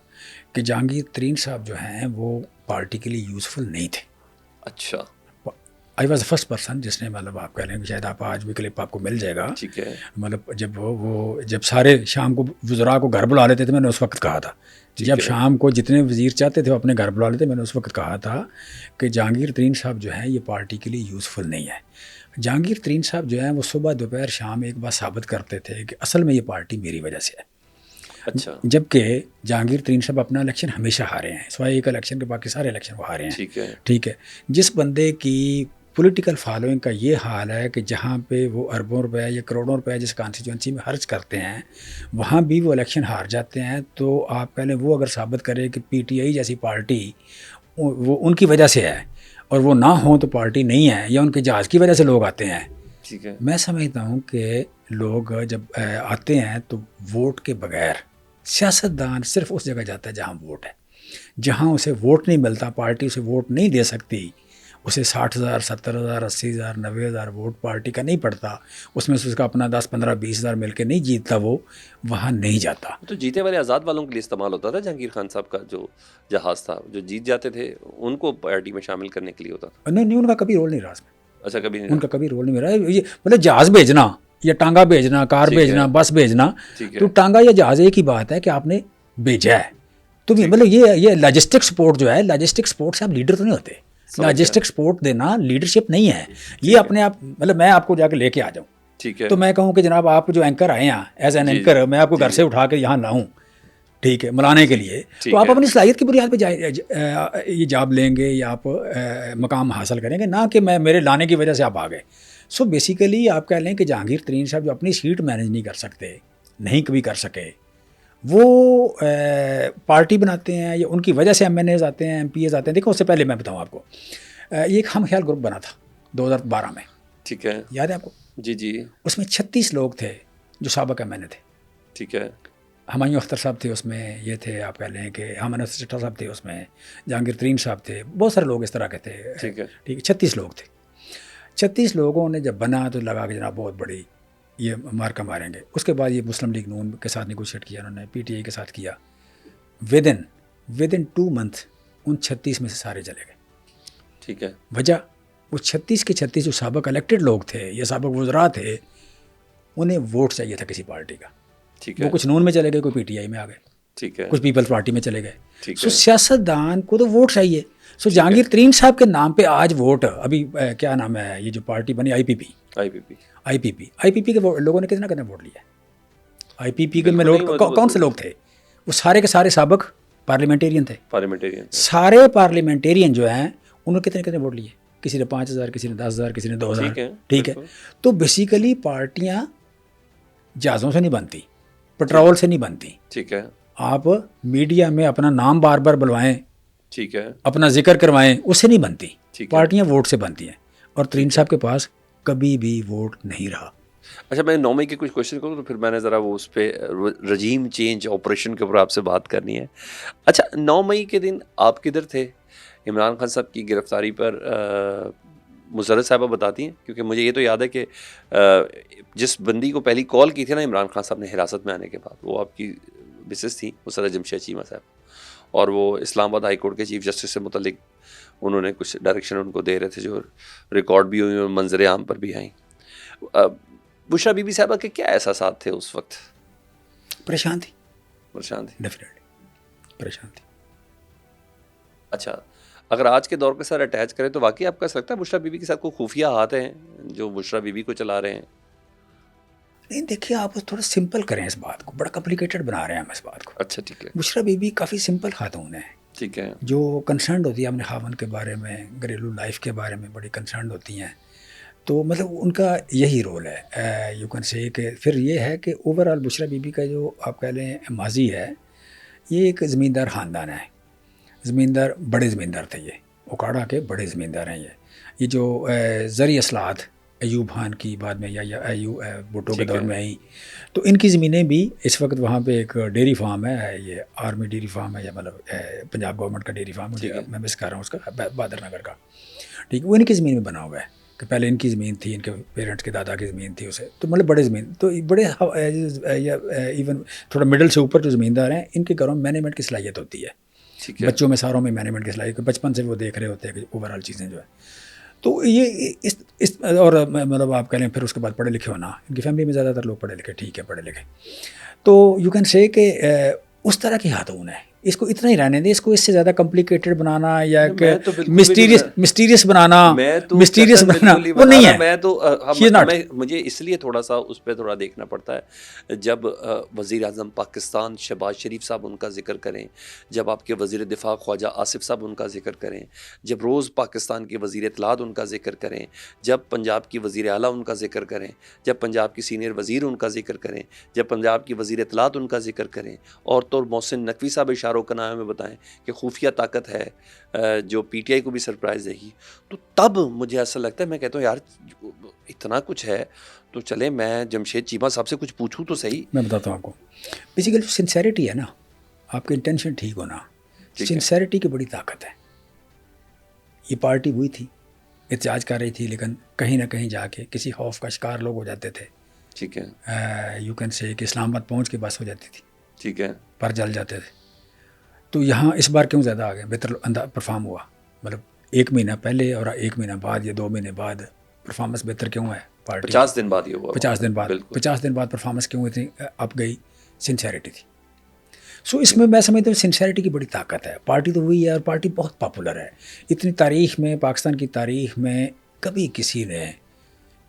کہ جہانگیر ترین صاحب جو ہیں وہ پارٹی کے لیے یوزفل نہیں تھے. اچھا، I was the first person جس نے مطلب آپ کہہ لیں کہ شاید آپ آج بھی کلپ آپ کو مل جائے گا. ٹھیک ہے، مطلب جب سارے شام کو وزراء کو گھر بلا لیتے تھے، میں نے اس وقت کہا تھا جب شام کو جتنے وزیر چاہتے تھے وہ اپنے گھر بلا لیتے، میں نے اس وقت کہا تھا کہ جہانگیر ترین صاحب جو ہیں یہ پارٹی کے لیے یوزفل نہیں ہے. جہانگیر ترین صاحب جو ہیں وہ صبح دوپہر شام ایک بات ثابت کرتے تھے کہ اصل میں یہ پارٹی میری وجہ سے ہے. اچھا، جبکہ جہانگیر ترین صاحب اپنا الیکشن ہمیشہ ہارے ہیں، سوائے ایک الیکشن کے باقی سارے الیکشن وہ ہارے ہیں. ٹھیک ہے. جس بندے کی پولیٹیکل فالوئنگ کا یہ حال ہے کہ جہاں پہ وہ اربوں روپے یا کروڑوں روپے جس کانسٹیچوئنسی میں خرچ کرتے ہیں وہاں بھی وہ الیکشن ہار جاتے ہیں، تو آپ پہلے وہ اگر ثابت کرے کہ پی ٹی آئی جیسی پارٹی وہ ان کی وجہ سے ہے اور وہ نہ ہوں تو پارٹی نہیں ہے، یا ان کے جہاز کی وجہ سے لوگ آتے ہیں. ٹھیک ہے، میں سمجھتا ہوں کہ لوگ جب آتے ہیں تو ووٹ کے بغیر سیاستدان صرف اس جگہ جاتا ہے جہاں ووٹ ہے. جہاں اسے ووٹ نہیں ملتا، پارٹی اسے ووٹ نہیں دے سکتی، اسے 60,000 70,000 80,000 90,000 ووٹ پارٹی کا نہیں پڑتا، اس میں سے اس کا اپنا 10 15 20,000 مل کے نہیں جیتتا، وہ وہاں نہیں جاتا. تو جیتے والے آزاد والوں کے لیے استعمال ہوتا تھا جہانگیر خان صاحب کا جو جہاز تھا، جو جیت جاتے تھے ان کو پارٹی میں شامل کرنے کے لیے ہوتا تھا. نہیں ان کا کبھی رول نہیں رہا اس میں. اچھا، کبھی نہیں ان کا کبھی رول نہیں رہا. یہ مطلب جہاز بھیجنا یا ٹانگا بھیجنا، کار بھیجنا، بس بھیجنا، تو ٹانگا یا جہاز ایک ہی بات ہے کہ آپ نے بھیجا ہے. تو مطلب یہ لاجسٹک سپورٹ جو ہے، لاجسٹک سپورٹ سے آپ لیڈر تو نہیں ہوتے. لاجسٹک سپورٹ دینا لیڈرشپ نہیں ہے. یہ اپنے آپ مطلب میں آپ کو جا کے لے کے آ جاؤں، ٹھیک ہے، تو میں کہوں کہ جناب آپ جو اینکر آئے ہیں ایز این اینکر، میں آپ کو گھر سے اٹھا کے یہاں لاؤں، ٹھیک ہے، ملانے کے لیے، تو آپ اپنی صلاحیت کی بنیاد پہ یہ جاب لیں گے یا آپ مقام حاصل کریں گے، نہ کہ میرے لانے کی وجہ سے آپ آ گئے. سو بیسیکلی آپ کہہ لیں کہ جہانگیر ترین صاحب جو اپنی سیٹ مینیج نہیں کر سکتے، نہیں کبھی کر سکے، وہ پارٹی بناتے ہیں یا ان کی وجہ سے ایم این ایز آتے ہیں، ایم پی ایز آتے ہیں. دیکھو اس سے پہلے میں بتاؤں آپ کو، یہ ایک ہم خیال گروپ بنا تھا 2012 میں. ٹھیک ہے، یاد ہے آپ کو؟ جی، اس میں 36 لوگ تھے جو سابق ایم این اے تھے. ٹھیک ہے، ہمایوں اختر صاحب تھے اس میں، یہ تھے آپ کہہ لیں کہ ہمانہ چٹھا صاحب تھے اس میں، جہانگیر ترین صاحب تھے، بہت سارے لوگ اس طرح کے تھے. ٹھیک ہے، 36 لوگ تھے. 36 لوگوں نے جب بنا تو لگا کہ جناب بہت بڑی یہ مارکا ماریں گے. اس کے بعد یہ مسلم لیگ نون کے ساتھ نیگوشیٹ کیا، انہوں نے پی ٹی آئی کے ساتھ کیا. ود ان 2 منتھ ان 36 میں سے سارے چلے گئے. ٹھیک ہے، وجہ وہ 36 کے 36 جو سابق الیکٹڈ لوگ تھے یا سابق وزراء تھے، انہیں ووٹ چاہیے تھا کسی پارٹی کا. ٹھیک ہے. وہ کچھ نون میں چلے گئے, کوئی پی ٹی آئی میں آ گئے, ٹھیک ہے. کچھ پیپلز پارٹی میں چلے گئے. ٹھیک سو ہے. سیاستدان کو تو ووٹ چاہیے. سو جہانگیر ترین صاحب کے نام پہ آج ووٹ, ابھی کیا نام ہے یہ جو پارٹی بنی آئی پی پی, آئی پی پی کے لوگوں نے کتنا ووٹ لیا. آئی پی پی کے میں لوگ کون سے لوگ تھے؟ وہ سارے کے سارے سابق پارلیمنٹیرین تھے. سارے پارلیمنٹیرین جو ہیں انہوں نے کتنے ووٹ لیے, کسی نے 5,000, کسی نے 10,000, کسی نے 2,000. ٹھیک ہے. تو بیسیکلی پارٹیاں جہازوں سے نہیں بنتی, پٹرول سے نہیں بنتی. ٹھیک ہے. آپ میڈیا میں اپنا نام بار بار بلوائیں, ٹھیک ہے, اپنا ذکر کروائیں, اس سے نہیں بنتی. پارٹیاں ووٹ سے بنتی ہیں, اور ترین صاحب کے پاس کبھی بھی ووٹ نہیں رہا. اچھا, میں 9 مئی کے کچھ کوشچن کروں تو پھر میں نے ذرا وہ اس پہ رجیم چینج آپریشن کے اوپر آپ سے بات کرنی ہے. اچھا, 9 مئی کے دن آپ کدھر تھے؟ عمران خان صاحب کی گرفتاری پر مسرت صاحبہ بتاتی ہیں, کیونکہ مجھے یہ تو یاد ہے کہ جس بندی کو پہلی کال کی تھی نا عمران خان صاحب نے حراست میں آنے کے بعد, وہ آپ کی مسز تھیں مسرت جمشید چیمہ صاحب, اور وہ اسلام آباد ہائی کورٹ کے چیف جسٹس سے متعلق انہوں نے کچھ ڈائریکشن ان کو دے رہے تھے جو ریکارڈ بھی ہوئی اور منظر عام پر بھی آئیں. بشرا بی بی صاحبہ کے کیا احساسات تھے اس وقت؟ پریشان تھی, ڈیفینیٹلی پریشان تھی. اچھا, اگر آج کے دور کے ساتھ اٹیچ کریں تو واقعی آپ کا سکتا ہے بشرا بی بی کے ساتھ کوئی خفیہ ہاتھ ہیں جو بشرا بی بی کو چلا رہے ہیں؟ نہیں دیکھیے, آپ تھوڑا سمپل کریں اس بات کو, بڑا کمپلیکیٹڈ بنا رہے ہیں ہم اس بات کو. اچھا ٹھیک ہے. بشرا بی بی کافی سمپل خاتون ہے. ٹھیک ہے. جو کنسرنڈ ہوتی ہے اپنے خاوند کے بارے میں, گھریلو لائف کے بارے میں بڑی کنسرنڈ ہوتی ہیں. تو مطلب ان کا یہی رول ہے. یو کین سے کہ پھر یہ ہے کہ over all Bushra be be کا جو آپ کہہ لیں ماضی ہے, یہ ایک زمیندار خاندان ہے. زمیندار, بڑے زمیندار تھے یہ, اوکاڑا کے بڑے زمیندار ہیں یہ جو زرعی اصلاحات ایوب خان کی بعد میں یا بھٹو کے دور میں آئی, تو ان کی زمینیں بھی اس وقت وہاں پہ ایک ڈیری فارم ہے, یہ آرمی ڈیری فارم ہے یا مطلب پنجاب گورنمنٹ کا ڈیری فارم, مجھے میں مس کر رہا ہوں اس کا, بہادر نگر کا. ٹھیک ہے, وہ ان کی زمین میں بنا ہوا ہے کہ پہلے ان کی زمین تھی, ان کے پیرنٹس کے دادا کی زمین تھی اسے, تو مطلب بڑے زمین, تو بڑے ایون تھوڑا مڈل سے اوپر جو زمیندار ہیں ان کے گھروں میں مینجمنٹ کی صلاحیت ہوتی ہے. بچوں میں ساروں میں مینجمنٹ کی صلاحیت, بچپن سے وہ دیکھ رہے ہوتے ہیں کہ اوور آل چیزیں جو ہے. تو یہ اس اور مطلب آپ کہہ لیں پھر اس کے بعد پڑھے لکھے ہونا, ان کی فیملی میں زیادہ تر لوگ پڑھے لکھے, ٹھیک ہے پڑھے لکھے, تو یو کین سے کہ اس طرح کی خاتون ہے. اس کو اتنا ہی رہنے دیں, اس کو اس سے زیادہ کمپلیکیٹڈ بنانا یا کہ مسٹیریس بنانا وہ نہیں ہے. میں تو مجھے اس لیے تھوڑا سا اس پہ تھوڑا دیکھنا پڑتا ہے, جب وزیر اعظم پاکستان شہباز شریف صاحب ان کا ذکر کریں, جب آپ کے وزیر دفاع خواجہ آصف صاحب ان کا ذکر کریں, جب روز پاکستان کے وزیر اطلاعات ان کا ذکر کریں, جب پنجاب کی وزیر اعلیٰ ان کا ذکر کریں, جب پنجاب کی سینئر وزیر ان کا ذکر کریں, جب پنجاب کی وزیر اطلاعات ان کا ذکر کریں, اور تو محسن نقوی صاحب اشاروں کا نام میں بتائیں کہ خفیہ طاقت ہے جو پی ٹی آئی کو بھی سرپرائز دے گی, تو تب مجھے ایسا لگتا ہے, میں کہتا ہوں یار اتنا کچھ ہے تو چلے میں جمشید چیمہ صاحب سے کچھ پوچھوں تو صحیح. میں بتاتا ہوں آپ کو, بیسیکلی جو سنسیریٹی ہے نا, آپ کا انٹینشن ٹھیک ہونا, سنسیریٹی کی بڑی طاقت ہے. یہ پارٹی ہوئی تھی, احتجاج کر رہی تھی, لیکن کہیں نہ کہیں جا کے کسی خوف کا شکار لوگ ہو جاتے تھے. ٹھیک ہے. یو کین سے کہ اسلام آباد پہنچ کے بس ہو جاتی تھی. ٹھیک ہے. پر جل جاتے تھے. تو یہاں اس بار کیوں زیادہ آ گئے, بہتر پرفارم ہوا, مطلب 1 مہینہ پہلے اور 1 مہینہ بعد یا 2 مہینے بعد پرفارمنس بہتر کیوں ہے پارٹی؟ 50 دن بعد یہ ہوا. 50 دن بعد پرفارمنس کیوں اتنی اپ گئی؟ سنسیریٹی تھی. سو اس میں سمجھتا ہوں سنسیریٹی کی بڑی طاقت ہے. پارٹی تو وہی ہے اور پارٹی بہت پاپولر ہے. اتنی تاریخ میں, پاکستان کی تاریخ میں کبھی کسی نے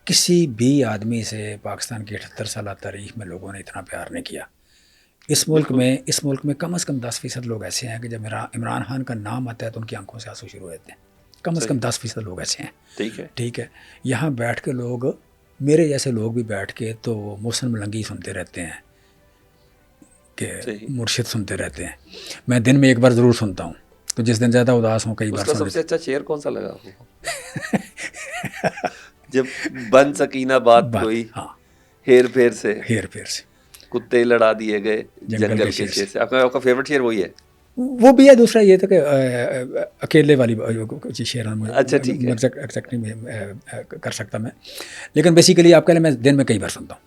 کسی بھی آدمی سے پاکستان کی 78 سالہ تاریخ میں لوگوں نے اتنا پیار نہیں کیا. اس ملک میں کم از کم 10% لوگ ایسے ہیں کہ جب عمران خان کا نام آتا ہے تو ان کی آنکھوں سے آنسو شروع ہوتے ہیں. کم از کم 10% لوگ ایسے ہیں. ٹھیک ہے. یہاں بیٹھ کے لوگ, میرے جیسے لوگ بھی بیٹھ کے تو محسن ملنگی سنتے رہتے ہیں کہ مرشد سنتے رہتے ہیں. میں دن میں 1 بار ضرور سنتا ہوں, تو جس دن زیادہ اداس ہوں کئی بار. سب سے اچھا شعر کون سا لگا آپ کو؟ جب بن سکینہ بات کوئی ہیر پھیر سے کتے لڑا دیے گئے جنگل کے شیر سے. آپ کا فیوریٹ شعر وہی ہے؟ وہ بھی ہے. دوسرا یہ تھا کہ اکیلے والی شعر اچھا ٹھیک ہے, ایگزیکٹ نہیں کر سکتا میں, لیکن بیسیکلی آپ کہہ لیں میں دن میں کئی بار سنتا ہوں.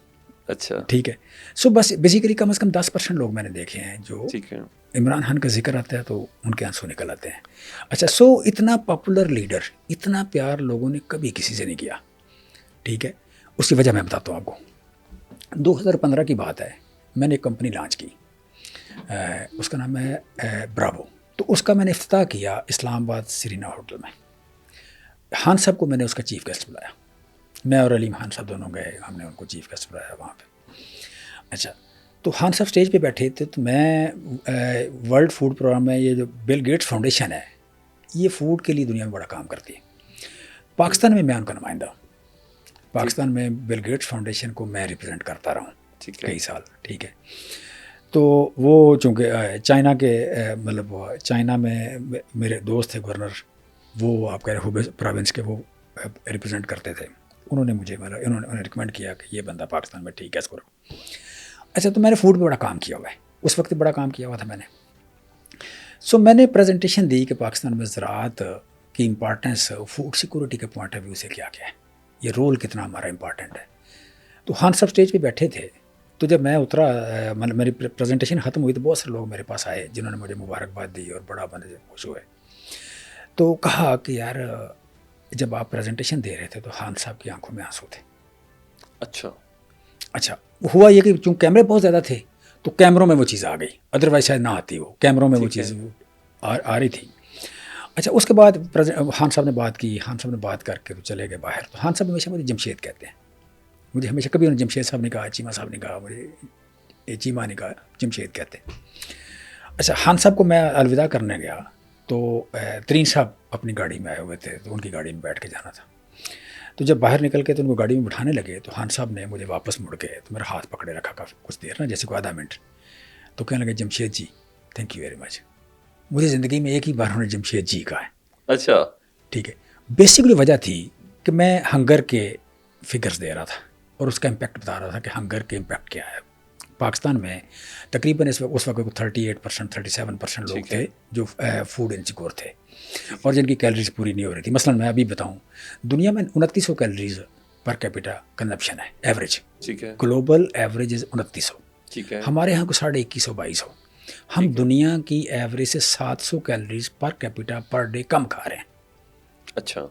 اچھا ٹھیک ہے. سو بس بیسیکلی کم از کم 10% لوگ میں نے دیکھے ہیں جو عمران خان کا ذکر آتا ہے تو ان کے آنسو نکل آتے ہیں. اچھا, سو اتنا پاپولر لیڈر, اتنا پیار لوگوں نے کبھی کسی سے نہیں کیا. ٹھیک ہے. اس کی وجہ میں بتاتا ہوں آپ کو. 2015 کی بات ہے, میں نے ایک کمپنی لانچ کی, اس کا نام ہے براوو. تو اس کا میں نے افتتاح کیا اسلام آباد سرینا ہوٹل میں. خان صاحب کو میں نے اس کا چیف گیسٹ بلایا, میں اور علیم خان صاحب دونوں گئے, ہم نے ان کو چیف گیسٹ بلایا وہاں پہ. اچھا, تو خان صاحب اسٹیج پہ بیٹھے تھے, تو میں ورلڈ فوڈ پروگرام میں, یہ جو بل گیٹس فاؤنڈیشن ہے یہ فوڈ کے لیے دنیا میں بڑا کام کرتی ہے. پاکستان میں ان کا نمائندہ ہوں, پاکستان میں بل گیٹس فاؤنڈیشن کو میں ریپرزینٹ کرتا رہا ہوں کئی سال. ٹھیک ہے, تو وہ چونکہ چائنا کے مطلب چائنا میں میرے دوست تھے گورنر, وہ آپ کہہ رہے ہوبے پروونس کے, وہ ریپرزینٹ کرتے تھے. انہوں نے مجھے مطلب انہوں نے ریکمینڈ کیا کہ یہ بندہ پاکستان میں ٹھیک ہے اس کو رکھو. اچھا, تو میں نے فوڈ پہ بڑا کام کیا ہوا ہے, اس وقت بڑا کام کیا ہوا تھا میں نے. سو میں نے پریزنٹیشن دی کہ پاکستان میں زراعت کی امپارٹنس فوڈ سیکورٹی کے پوائنٹ آف ویو سے کیا کیا ہے, یہ رول کتنا ہمارا امپارٹنٹ ہے. تو خان صاحب اسٹیج پہ بیٹھے تھے, تو جب میں اترا, مطلب میری پریزنٹیشن ختم ہوئی تو بہت سے لوگ میرے پاس آئے جنہوں نے مجھے مبارکباد دی اور بڑا بندے خوش ہوئے. تو کہا کہ یار جب آپ پریزنٹیشن دے رہے تھے تو خان صاحب کی آنکھوں میں آنسو تھے. اچھا, ہوا یہ کہ چونکہ کیمرے بہت زیادہ تھے تو کیمروں میں وہ چیز آ گئی, ادروائز شاید نہ آتی, وہ کیمروں میں وہ چیز آ رہی تھی. اچھا, اس کے بعد خان صاحب نے بات کی, خان صاحب نے بات کر کے تو چلے گئے باہر. تو خان صاحب ہمیشہ مجھے جمشید کہتے ہیں, مجھے ہمیشہ کبھی انہوں نے جمشید صاحب نے کہا, چیمہ صاحب نے کہا, مجھے چیمہ نے کہا, جمشید کہتے ہیں. اچھا, خان صاحب کو میں الوداع کرنے گیا تو ترین صاحب اپنی گاڑی میں آئے ہوئے تھے, تو ان کی گاڑی میں بیٹھ کے جانا تھا. تو جب باہر نکل کے تو ان کو گاڑی میں بٹھانے لگے تو خان صاحب نے مجھے واپس مڑ کے تو میرا ہاتھ پکڑے رکھا کافی کچھ دیر نا, جیسے کوئی آدھا منٹ. تو کہنے لگے جمشید جی تھینک یو ویری مچ. مجھے زندگی میں ایک ہی بار انہوں نے جمشید جی کہا ہے. اچھا, ٹھیک ہے. بیسکلی وجہ تھی کہ میں ہنگر کے فگرز دے رہا تھا اور اس کا امپیکٹ بتا رہا تھا کہ ہنگر کے امپیکٹ کیا ہے. پاکستان میں تقریباً اس وقت 38% 37% لوگ تھے جو فوڈ انسیکیور تھے اور جن کی کیلریز پوری نہیں ہو رہی تھی. مثلا میں ابھی بتاؤں, دنیا میں 2900 کیلریز پر کیپیٹا کنزمپشن ہے ایوریج. ٹھیک ہے, گلوبل ایوریج از 2900. ٹھیک ہے, ہمارے یہاں کو 2150 2200. ہم دنیا کی ایوریج سے 700 calories per capita per day کم کھا رہے ہیں. اچھا,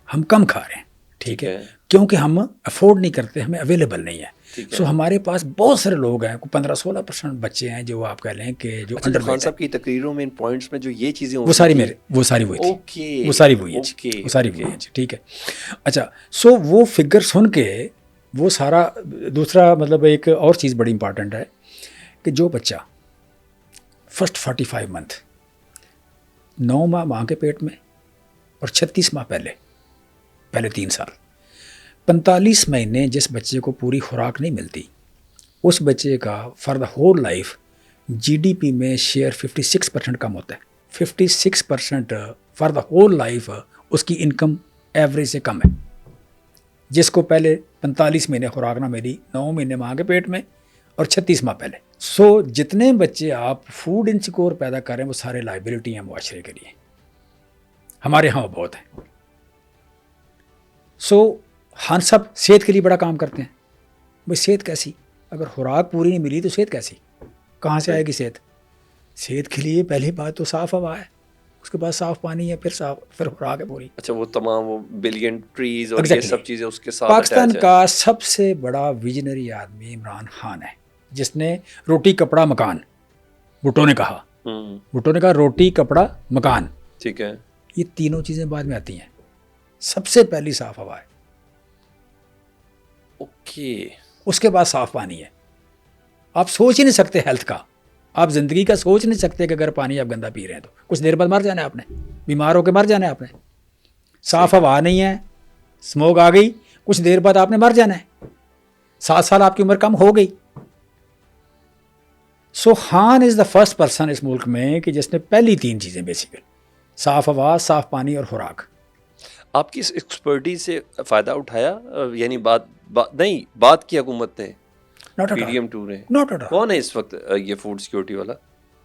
ہم کم کھا رہے ہیں. ٹھیک ہے, کیونکہ ہم افورڈ نہیں کرتے, ہمیں اویلیبل نہیں ہے. سو ہمارے پاس بہت سارے لوگ ہیں, 15-16% بچے ہیں جو آپ کہہ لیں کہ جو انڈر خان صاحب کی تقریروں میں ان پوائنٹس میں جو یہ چیزیں وہ ساری میرے وہ ساری وہی تھی, وہ ساری وہی ہے, وہ ساری وہی ہے. ٹھیک ہے. اچھا, سو وہ فگر سن کے وہ سارا دوسرا مطلب ایک اور چیز بڑی امپارٹنٹ ہے کہ جو بچہ فرسٹ 45 منتھ 9 ماہ ماں کے پیٹ میں اور 36 ماہ پہلے 3 سال 45 مہینے جس بچے کو پوری خوراک نہیں ملتی, اس بچے کا for the whole life G D P میں شیئر 56% کم ہوتا ہے. 56% فار دا ہول لائف اس کی انکم ایوریج سے کم ہے, جس کو پہلے 45 مہینے خوراک نہ ملی, 9 مہینے ماں کے پیٹ میں اور 36 ماہ پہلے. سو جتنے بچے آپ فوڈ انسیکیور پیدا کریں وہ سارے لائبلٹی ہیں معاشرے کے لیے, ہمارے ہاں بہت ہیں. سو خان صاحب صحت کے لیے بڑا کام کرتے ہیں. بھائی صحت کیسی, اگر خوراک پوری نہیں ملی تو صحت کیسی, کہاں سے آئے گی صحت؟ صحت کے لیے پہلی بات تو صاف ہوا ہے, اس کے بعد صاف پانی ہے, پھر خوراک ہے پوری. اچھا, وہ تمام وہ بلین ٹریز اور یہ سب چیزیں اس کے ساتھ. پاکستان کا سب سے بڑا ویژنری آدمی عمران خان ہے, جس نے روٹی کپڑا مکان, بھٹو نے کہا, روٹی کپڑا مکان. ٹھیک ہے, یہ تینوں چیزیں بعد میں آتی ہیں, سب سے پہلی صاف ہوا ہے, اوکے, اس کے بعد صاف پانی ہے. آپ سوچ ہی نہیں سکتے ہیلتھ کا, آپ زندگی کا سوچ نہیں سکتے کہ اگر پانی آپ گندا پی رہے ہیں تو کچھ دیر بعد مر جانا ہے آپ نے, بیمار ہو کے مر جانا ہے آپ نے. صاف ہوا نہیں ہے, اسموک آ گئی, کچھ دیر بعد آپ نے مر جانا ہے, 7 سال آپ کی عمر کم ہو گئی. سو خان از دا فرسٹ پرسن اس ملک میں کہ جس نے پہلی 3 چیزیں بیسیکل صاف ہوا, صاف پانی اور خوراک. آپ کی اس ایکسپرٹیز سے فائدہ اٹھایا, یعنی بات کی حکومت نے, پی ڈی ایم 2 نے؟ کون ہے اس وقت یہ فوڈ سیکورٹی والا؟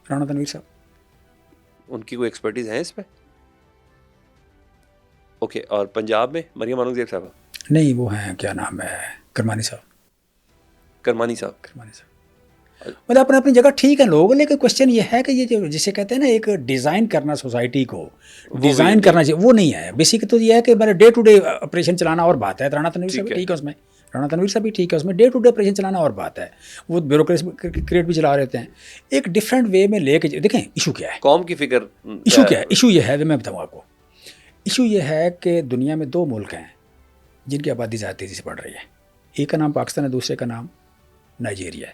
رانا تنویر صاحب. ان کی کوئی ایکسپرٹیز ہے اس پہ؟ اوکے, اور پنجاب میں مریم اورنگزیب صاحب؟ نہیں, وہ ہیں کیا نام ہے, کرمانی صاحب. مطلب اپنی جگہ ٹھیک ہے لوگ, لیکن کوشچن یہ ہے کہ یہ جو جسے کہتے ہیں نا ایک ڈیزائن کرنا سوسائٹی کو ڈیزائن کرنا چاہیے, وہ نہیں ہے. بیسک تو یہ ہے کہ میرا ڈے ٹو ڈے آپریشن چلانا اور بات ہے. رانا تنویر صاحب ٹھیک ہے اس میں, رانا تنویر صاحب بھی ٹھیک ہے, اس میں ڈے ٹو ڈے آپریشن چلانا اور بات ہے, وہ بیوروکریسی کریٹ بھی چلا رہتے ہیں. ایک ڈفرینٹ وے میں لے کے دیکھیں ایشو کیا ہے, قوم کی فکر. ایشو کیا ہے, ایشو یہ ہے, میں بتاؤں آپ کو, ایشو یہ ہے کہ دنیا میں 2 ملک ہیں جن کی آبادی زیادہ تیزی سے بڑھ رہی ہے. ایک کا نام پاکستان ہے, دوسرے کا نام نائجیریا ہے.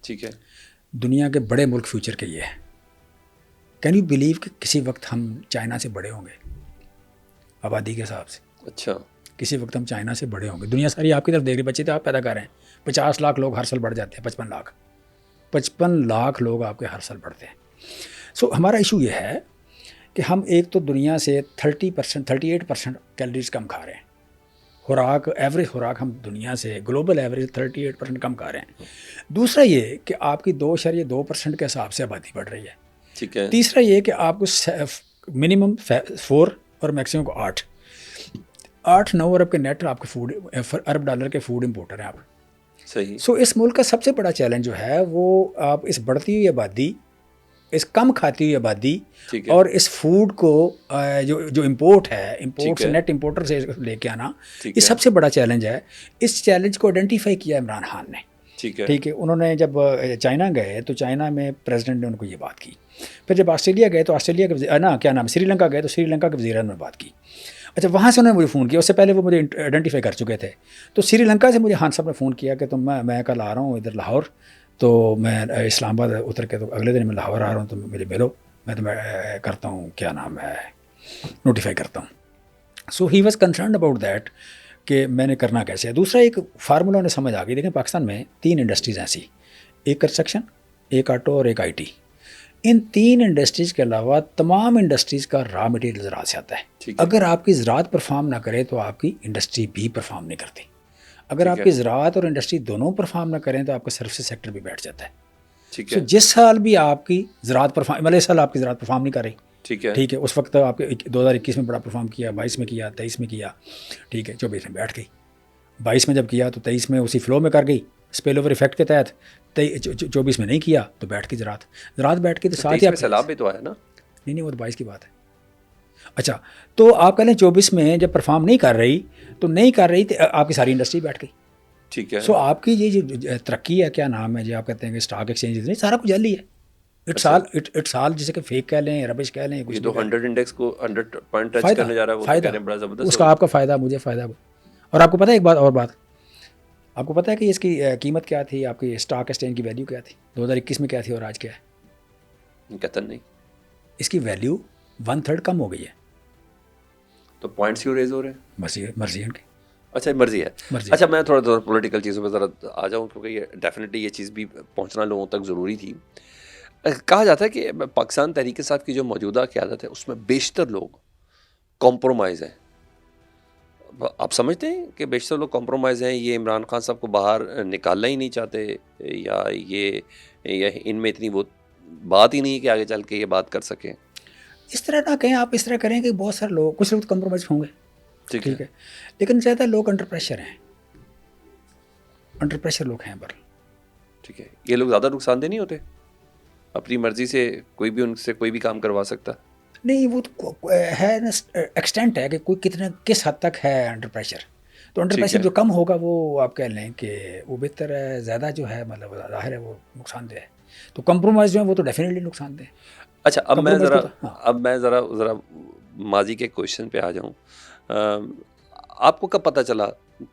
ٹھیک ہے. دنیا کے بڑے ملک فیوچر کے یہ ہے. کین یو بلیو کہ کسی وقت ہم چائنا سے بڑے ہوں گے آبادی کے حساب سے؟ اچھا, کسی وقت ہم چائنا سے بڑے ہوں گے. دنیا ساری آپ کی طرف دیکھ رہی, بچے تو آپ پیدا کر رہے ہیں, 50 لاکھ لوگ ہر سال بڑھ جاتے ہیں, 55 لاکھ لوگ آپ کے ہر سال بڑھتے ہیں. سو ہمارا ایشو یہ ہے کہ ہم ایک تو دنیا سے 38% کیلریز کم کھا رہے ہیں. خوراک, ایوریج خوراک ہم دنیا سے گلوبل ایوریج 38% کم کھا رہے ہیں. دوسرا یہ کہ آپ کی 2.2% کے حساب سے آبادی بڑھ رہی ہے. ٹھیک ہے. تیسرا یہ کہ آپ کو منیمم 4 اور میکسیمم کو 8-9 ارب کے نیٹ آپ کے فوڈ, ارب ڈالر کے فوڈ امپورٹر ہیں آپ. صحیح. سو اس ملک کا سب سے بڑا چیلنج جو ہے وہ آپ اس بڑھتی ہوئی آبادی, اس کم کھاتی ہوئی آبادی اور اس فوڈ کو جو امپورٹ ہے, امپورٹ سے نیٹ امپورٹر سے لے کے آنا, یہ سب سے بڑا چیلنج ہے. اس چیلنج کو آئیڈینٹیفائی کیا عمران خان نے. ٹھیک ہے, انہوں نے جب چائنا گئے تو چائنا میں پریزیڈنٹ نے ان کو یہ بات کی. پھر جب آسٹریلیا گئے تو آسٹریلیا کے کیا نام, سری لنکا گئے تو سری لنکا کے وزیر اعظم نے بات کی. اچھا, وہاں سے انہوں نے مجھے فون کیا, اس سے پہلے وہ مجھے آئیڈینٹیفائی کر چکے تھے. تو سری لنکا سے مجھے خان صاحب نے فون کیا کہ میں کل آ رہا ہوں ادھر لاہور, تو میں اسلام آباد اتر کے تو اگلے دن میں لاہور آ رہا ہوں, تو مجھے ملو, میں تو میں کرتا ہوں کیا نام ہے, نوٹیفائی کرتا ہوں. So he was concerned about that کہ میں نے کرنا کیسے ہے. دوسرا ایک فارمولہ انہیں سمجھ آ گئی. دیکھیں پاکستان میں 3 انڈسٹریز ایسی, ایک کنسٹرکشن, ایک آٹو اور ایک آئی ٹی. ان 3 انڈسٹریز کے علاوہ تمام انڈسٹریز کا را مٹیریل زراعت سے آتا ہے. اگر آپ کی زراعت پرفارم نہ کرے تو آپ کی انڈسٹری بھی پرفارم نہیں کرتی. اگر آپ کی زراعت اور انڈسٹری دونوں پرفارم نہ کریں تو آپ کا سروسز سیکٹر بھی بیٹھ جاتا ہے. سو جس سال بھی آپ کی زراعت پرفارم, مطلب اس سال آپ کی زراعت پرفارم نہیں کر رہی, ٹھیک ہے, اس وقت آپ کے 2021 میں بڑا پرفارم کیا, 22 میں کیا, 23 میں کیا, ٹھیک ہے, 24 میں بیٹھ گئی. 22 میں جب کیا تو 23 میں اسی فلو میں کر گئی, اسپیل اوور ایفیکٹ کے تحت. 24 میں نہیں کیا تو بیٹھ گئی زراعت بیٹھ گئی. تو ساتھ ہی آپ سیلاب بھی تو آیا نا. نہیں, وہ تو 22 کی بات ہے. اچھا, تو آپ کہہ لیں 24 میں جب پرفارم نہیں کر رہی تو آپ کی ساری انڈسٹری بیٹھ گئی. ٹھیک ہے. سو آپ کی یہ جو ترقی ہے, کیا نام ہے جو آپ کہتے ہیں کہ اسٹاک ایکسچینج, سارا کچھ جعلی ہے. اٹس آل جسے کہ فیک کہہ لیں, ربش کہہ لیں, یہ تو 100 انڈیکس کو 100 پوائنٹ ٹچ کرنے جا رہا ہے, وہ تو کہہ رہے ہیں بڑا زبردست, اس کا آپ کا فائدہ, مجھے فائدہ. اور آپ کو پتہ ہے ایک بات, آپ کو پتہ ہے کہ اس کی قیمت کیا تھی, آپ کی اسٹاک ایکسچینج کی ویلیو کیا تھی 2021 میں, کیا تھی اور آج کیا ہے؟ قطن نہیں. اس کی ویلیو 1/3 کم ہو گئی ہے. تو پوائنٹس کیوں ریز ہو رہے ہیں؟ مرضی ہے ان کی. اچھا, مرضی ہے. اچھا, میں تھوڑا پولیٹیکل چیزوں پہ ذرا آ جاؤں, کیونکہ یہ ڈیفینیٹلی یہ چیز بھی پہنچنا لوگوں تک ضروری تھی. کہا جاتا ہے کہ پاکستان تحریک انصاف کی جو موجودہ قیادت ہے اس میں بیشتر لوگ کمپرومائز ہیں. آپ سمجھتے ہیں کہ بیشتر لوگ کمپرومائز ہیں, یہ عمران خان صاحب کو باہر نکالنا ہی نہیں چاہتے, یا ان میں اتنی وہ بات ہی نہیں کہ آگے چل کے یہ بات کر سکیں؟ اس طرح نہ کہیں, آپ اس طرح کریں کہ بہت سارے لوگ, کچھ لوگ کمپرومائز ہوں گے, ٹھیک ہے, لیکن زیادہ لوگ انڈر پریشر ہیں, انڈر پریشر لوگ ہیں پر. ٹھیک ہے, یہ لوگ زیادہ نقصان دہ نہیں ہوتے؟ اپنی مرضی سے کوئی بھی ان سے کوئی بھی کام کروا سکتا نہیں, وہ تو ہے نا ایکسٹینٹ ہے کہ کوئی کس حد تک ہے انڈر پریشر. تو انڈر پریشر جو کم ہوگا وہ آپ کہہ لیں کہ وہ بہتر ہے, زیادہ جو ہے مطلب ظاہر ہے وہ نقصان دہ ہے. تو کمپرومائز جو ہے وہ تو ڈیفینیٹلی نقصان دہ ہے. اچھا, اب میں ذرا ماضی کے کویشچن پہ آ جاؤں. آپ کو کب پتہ چلا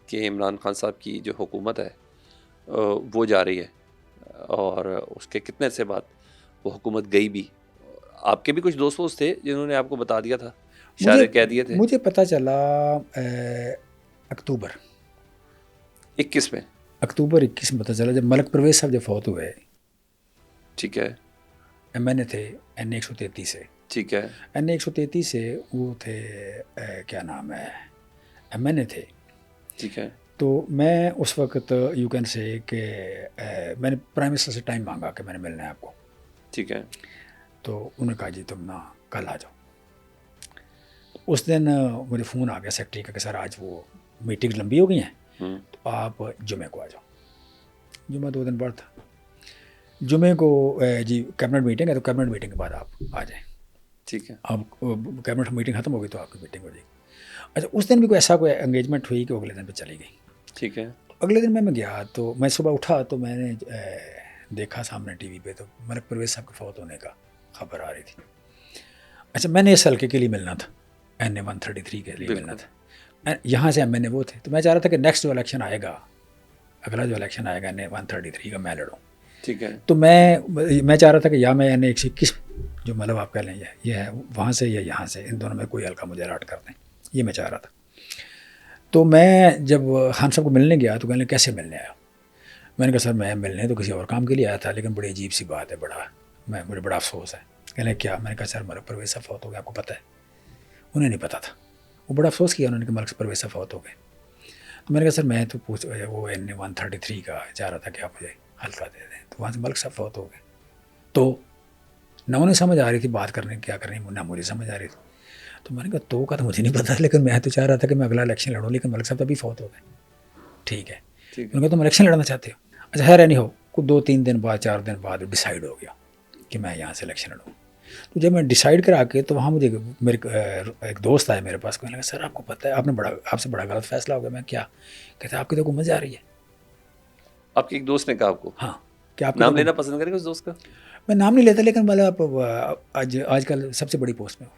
کہ عمران خان صاحب کی جو حکومت ہے وہ جا رہی ہے, اور اس کے کتنے عرصے بعد وہ حکومت گئی بھی؟ آپ کے بھی کچھ دوست تھے جنہوں نے آپ کو بتا دیا تھا, اشارے کہہ دیے تھے؟ مجھے پتہ چلا اکتوبر 21 میں. اکتوبر 21 میں پتہ چلا جب ملک پرویز صاحب جب فوت ہوئے. ٹھیک ہے. MNA تھے NA 133 سے. ٹھیک ہے. NA 133 سے وہ تھے کیا نام ہے MNA تھے. ٹھیک ہے. تو میں اس وقت یو کین سے کہ میں نے پرائم منسٹر سے ٹائم مانگا کہ میں نے ملنا ہے آپ کو. ٹھیک ہے. تو انہوں نے کہا جی تم نا کل آ جاؤ. اس دن مجھے فون آ گیا سیکٹری کا کہ سر آج وہ میٹنگ لمبی ہو گئی ہیں, تو آپ جمعے کو آ جاؤ. جمعہ 2 دن بعد تھا. جمعے کو جی کیبنٹ میٹنگ ہے, تو کیبنٹ میٹنگ کے بعد آپ آ جائیں. ٹھیک ہے. آپ کیبنٹ میٹنگ ختم ہو گئی تو آپ کی میٹنگ ہو جائے گی. اچھا, اس دن بھی کوئی ایسا کوئی انگیجمنٹ ہوئی کہ اگلے دن پہ چلی گئی. ٹھیک ہے. اگلے دن میں گیا تو میں صبح اٹھا تو میں نے دیکھا سامنے ٹی وی پہ تو ملک پرویز صاحب کے فوت ہونے کا خبر آ رہی تھی. اچھا میں نے اس حلقے کے لیے ملنا تھا, NA 133 کے لیے ملنا تھا. یہاں سے MNA وہ تھے, تو میں چاہ رہا تھا کہ نیکسٹ جو الیکشن آئے گا, اگلا جو الیکشن آئے گا NA 133 کا, میں لڑوں. ٹھیک ہے. تو میں چاہ رہا تھا کہ یا میں NA 121 جو مطلب آپ کہہ لیں یہ ہے وہاں سے یا یہاں سے, ان دونوں میں کوئی حلقہ مجھے الاٹ کر دیں, یہ میں چاہ رہا تھا. تو میں جب خان صاحب کو ملنے گیا تو کہنے کیسے ملنے آیا. میں نے کہا سر میں ملنے تو کسی اور کام کے لیے آیا تھا, لیکن بڑی عجیب سی بات ہے, مجھے بڑا افسوس ہے. کہنے کیا؟ میں نے کہا سر ملک پرویز صاحب فوت ہو گئے, آپ کو پتہ ہے؟ انہیں نہیں پتہ تھا. وہ بڑا افسوس کیا انہوں نے کہ ملک پرویز صاحب فوت ہو گئے. تو میں نے کہا سر میں تو وہ NA 133 کا چاہ رہا تھا کہ آپ مجھے حلقہ دے دیں. تو وہاں سے ملک صاحب فوت ہو گئے. تو نہ انہیں سمجھ آ رہی تھی بات کرنے کیا کرنی, نہ مجھے سمجھ آ رہی تھی. تو میں نے کہا تو کا تو مجھے نہیں پتا, لیکن میں تو چاہ رہا تھا کہ میں اگلا الیکشن لڑوں, لیکن ملک صاحب تو ابھی فوت ہو گئے. ٹھیک ہے. میں نے کہا تم الیکشن لڑنا چاہتے ہو؟ اچھا خیر نہیں ہو, کچھ 2-3 دن بعد 4 دن بعد ڈیسائیڈ ہو گیا کہ میں یہاں سے الیکشن لڑوں. تو جب میں ڈیسائیڈ کرا کے تو وہاں مجھے میرے ایک دوست آئے میرے پاس, کہنے لگا سر آپ کو پتہ ہے آپ سے بڑا غلط فیصلہ ہو گیا. میں کیا؟ کہتے ہیں آپ کی تو حکومت جا رہی ہے. آپ کے ایک دوست نے کہا آپ کو؟ ہاں. کیا آپ نام لینا پسند کریں گے اس دوست کا؟ میں نام نہیں لیتا, لیکن مطلب آج کل سب سے بڑی پوسٹ میں ہوں.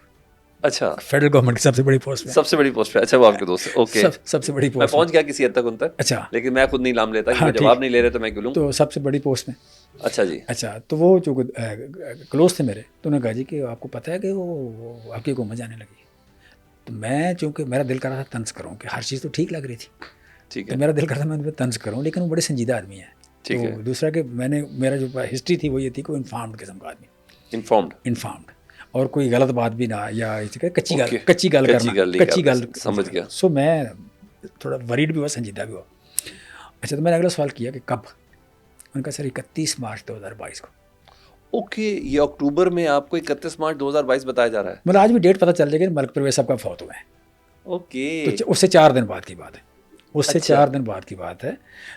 اچھا, فیڈرل گورنمنٹ کی سب سے بڑی پوسٹ میں. سب سے بڑی پوسٹ پہ. اچھا وہ آپ کے دوست ہے. اوکے, سب سے بڑی میں پوسٹ. پہنچ گیا کسی حد تک ان تک. اچھا, لیکن میں خود نہیں نام لیتا, کہ جواب نہیں لے رہے تو میں کیوں لوں. تو سب سے بڑی پوسٹ میں. اچھا جی. اچھا, تو وہ جو کلوز تھے میرے, تو انہوں نے کہا جی کہ آپ کو پتہ ہے کہ وہ آپ کی حکومت جانے لگی. تو میں چونکہ میرا دل کر رہا تھا طنز کروں, کہ ہر چیز تو ٹھیک لگ رہی تھی. ٹھیک تو ہے. میرا دل کرتا میں ان پہ طنز کروں, لیکن وہ بڑے سنجیدہ آدمی ہیں. ٹھیک ہے. دوسرا کہ میرا جو ہسٹری تھی وہ یہ تھی کہ وہ انفارمڈ قسم کا آدمی. انفارمڈ, اور کوئی غلط بات بھی نہ, یا کچی گل کرنا. سمجھ گیا. سو میں تھوڑا وریڈ بھی ہوا, سنجیدہ بھی ہوا. اچھا, تو میں نے اگلا سوال کیا کہ کب؟ ان نے کہا سر 31 مارچ 2022 کو. اوکے, یہ اکتوبر میں آپ کو 31 مارچ 2022 بتایا جا رہا ہے. مطلب آج بھی ڈیٹ پتہ چل جائے گا ملک پرویز صاحب کا فوت ہوئے ہیں. اوکے, تو اس سے 4 دن بعد کی بات ہے. 4 دن بعد کی بات ہے.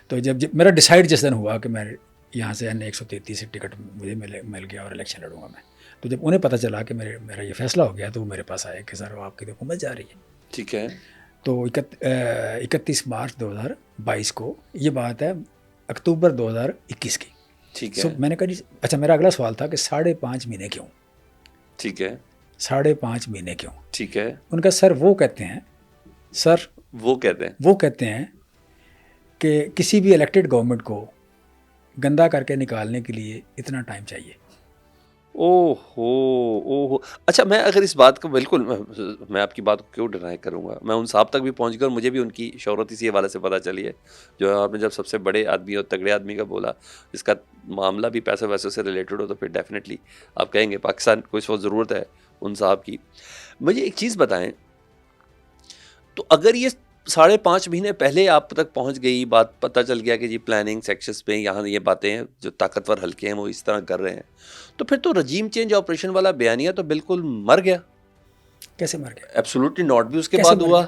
تو جب میرا ڈیسائیڈ جس دن ہوا کہ میں یہاں سے NA 133 سے ٹکٹ مجھے مل گیا اور الیکشن لڑوں گا میں, تو جب انہیں پتہ چلا کہ میرا یہ فیصلہ ہو گیا, تو وہ میرے پاس آئے کہ سر آپ کی حکومت جا رہی ہے. ٹھیک ہے. تو 31 مارچ 2022 کو یہ بات ہے, اکتوبر 2021 کی. ٹھیک ہے. میں نے کہا جی اچھا, میرا اگلا سوال تھا کہ 5.5 مہینے کیوں؟ ٹھیک ہے. 5.5 مہینے کیوں؟ ٹھیک ہے. ان کا سر وہ کہتے ہیں کہ کسی بھی الیکٹڈ گورنمنٹ کو گندا کر کے نکالنے کے لیے اتنا ٹائم چاہیے. اوہ. اچھا, میں اگر اس بات کو بالکل میں آپ کی بات کو کیوں ڈینائی کروں گا, میں ان صاحب تک بھی پہنچ گیا اور مجھے بھی ان کی شہرت اسی حوالے سے پتہ چلی ہے. جو آپ نے جب سب سے بڑے آدمی اور تگڑے آدمی کا بولا, جس کا معاملہ بھی پیسے ویسے سے ریلیٹڈ ہو, تو پھر ڈیفینیٹلی آپ کہیں گے پاکستان کو اس وقت ضرورت ہے ان صاحب کی. مجھے ایک چیز بتائیں, تو اگر یہ 5.5 مہینے پہلے آپ تک پہنچ گئی بات, پتہ چل گیا کہ جی پلاننگ سیکشنز میں یہاں یہ باتیں ہیں, جو طاقتور حلقے ہیں وہ اس طرح کر رہے ہیں, تو پھر تو رجیم چینج آپریشن والا بیانیہ تو بالکل مر گیا. کیسے مر گیا؟ ایبسولوٹلی ناٹ بھی اس کے بعد ہوا.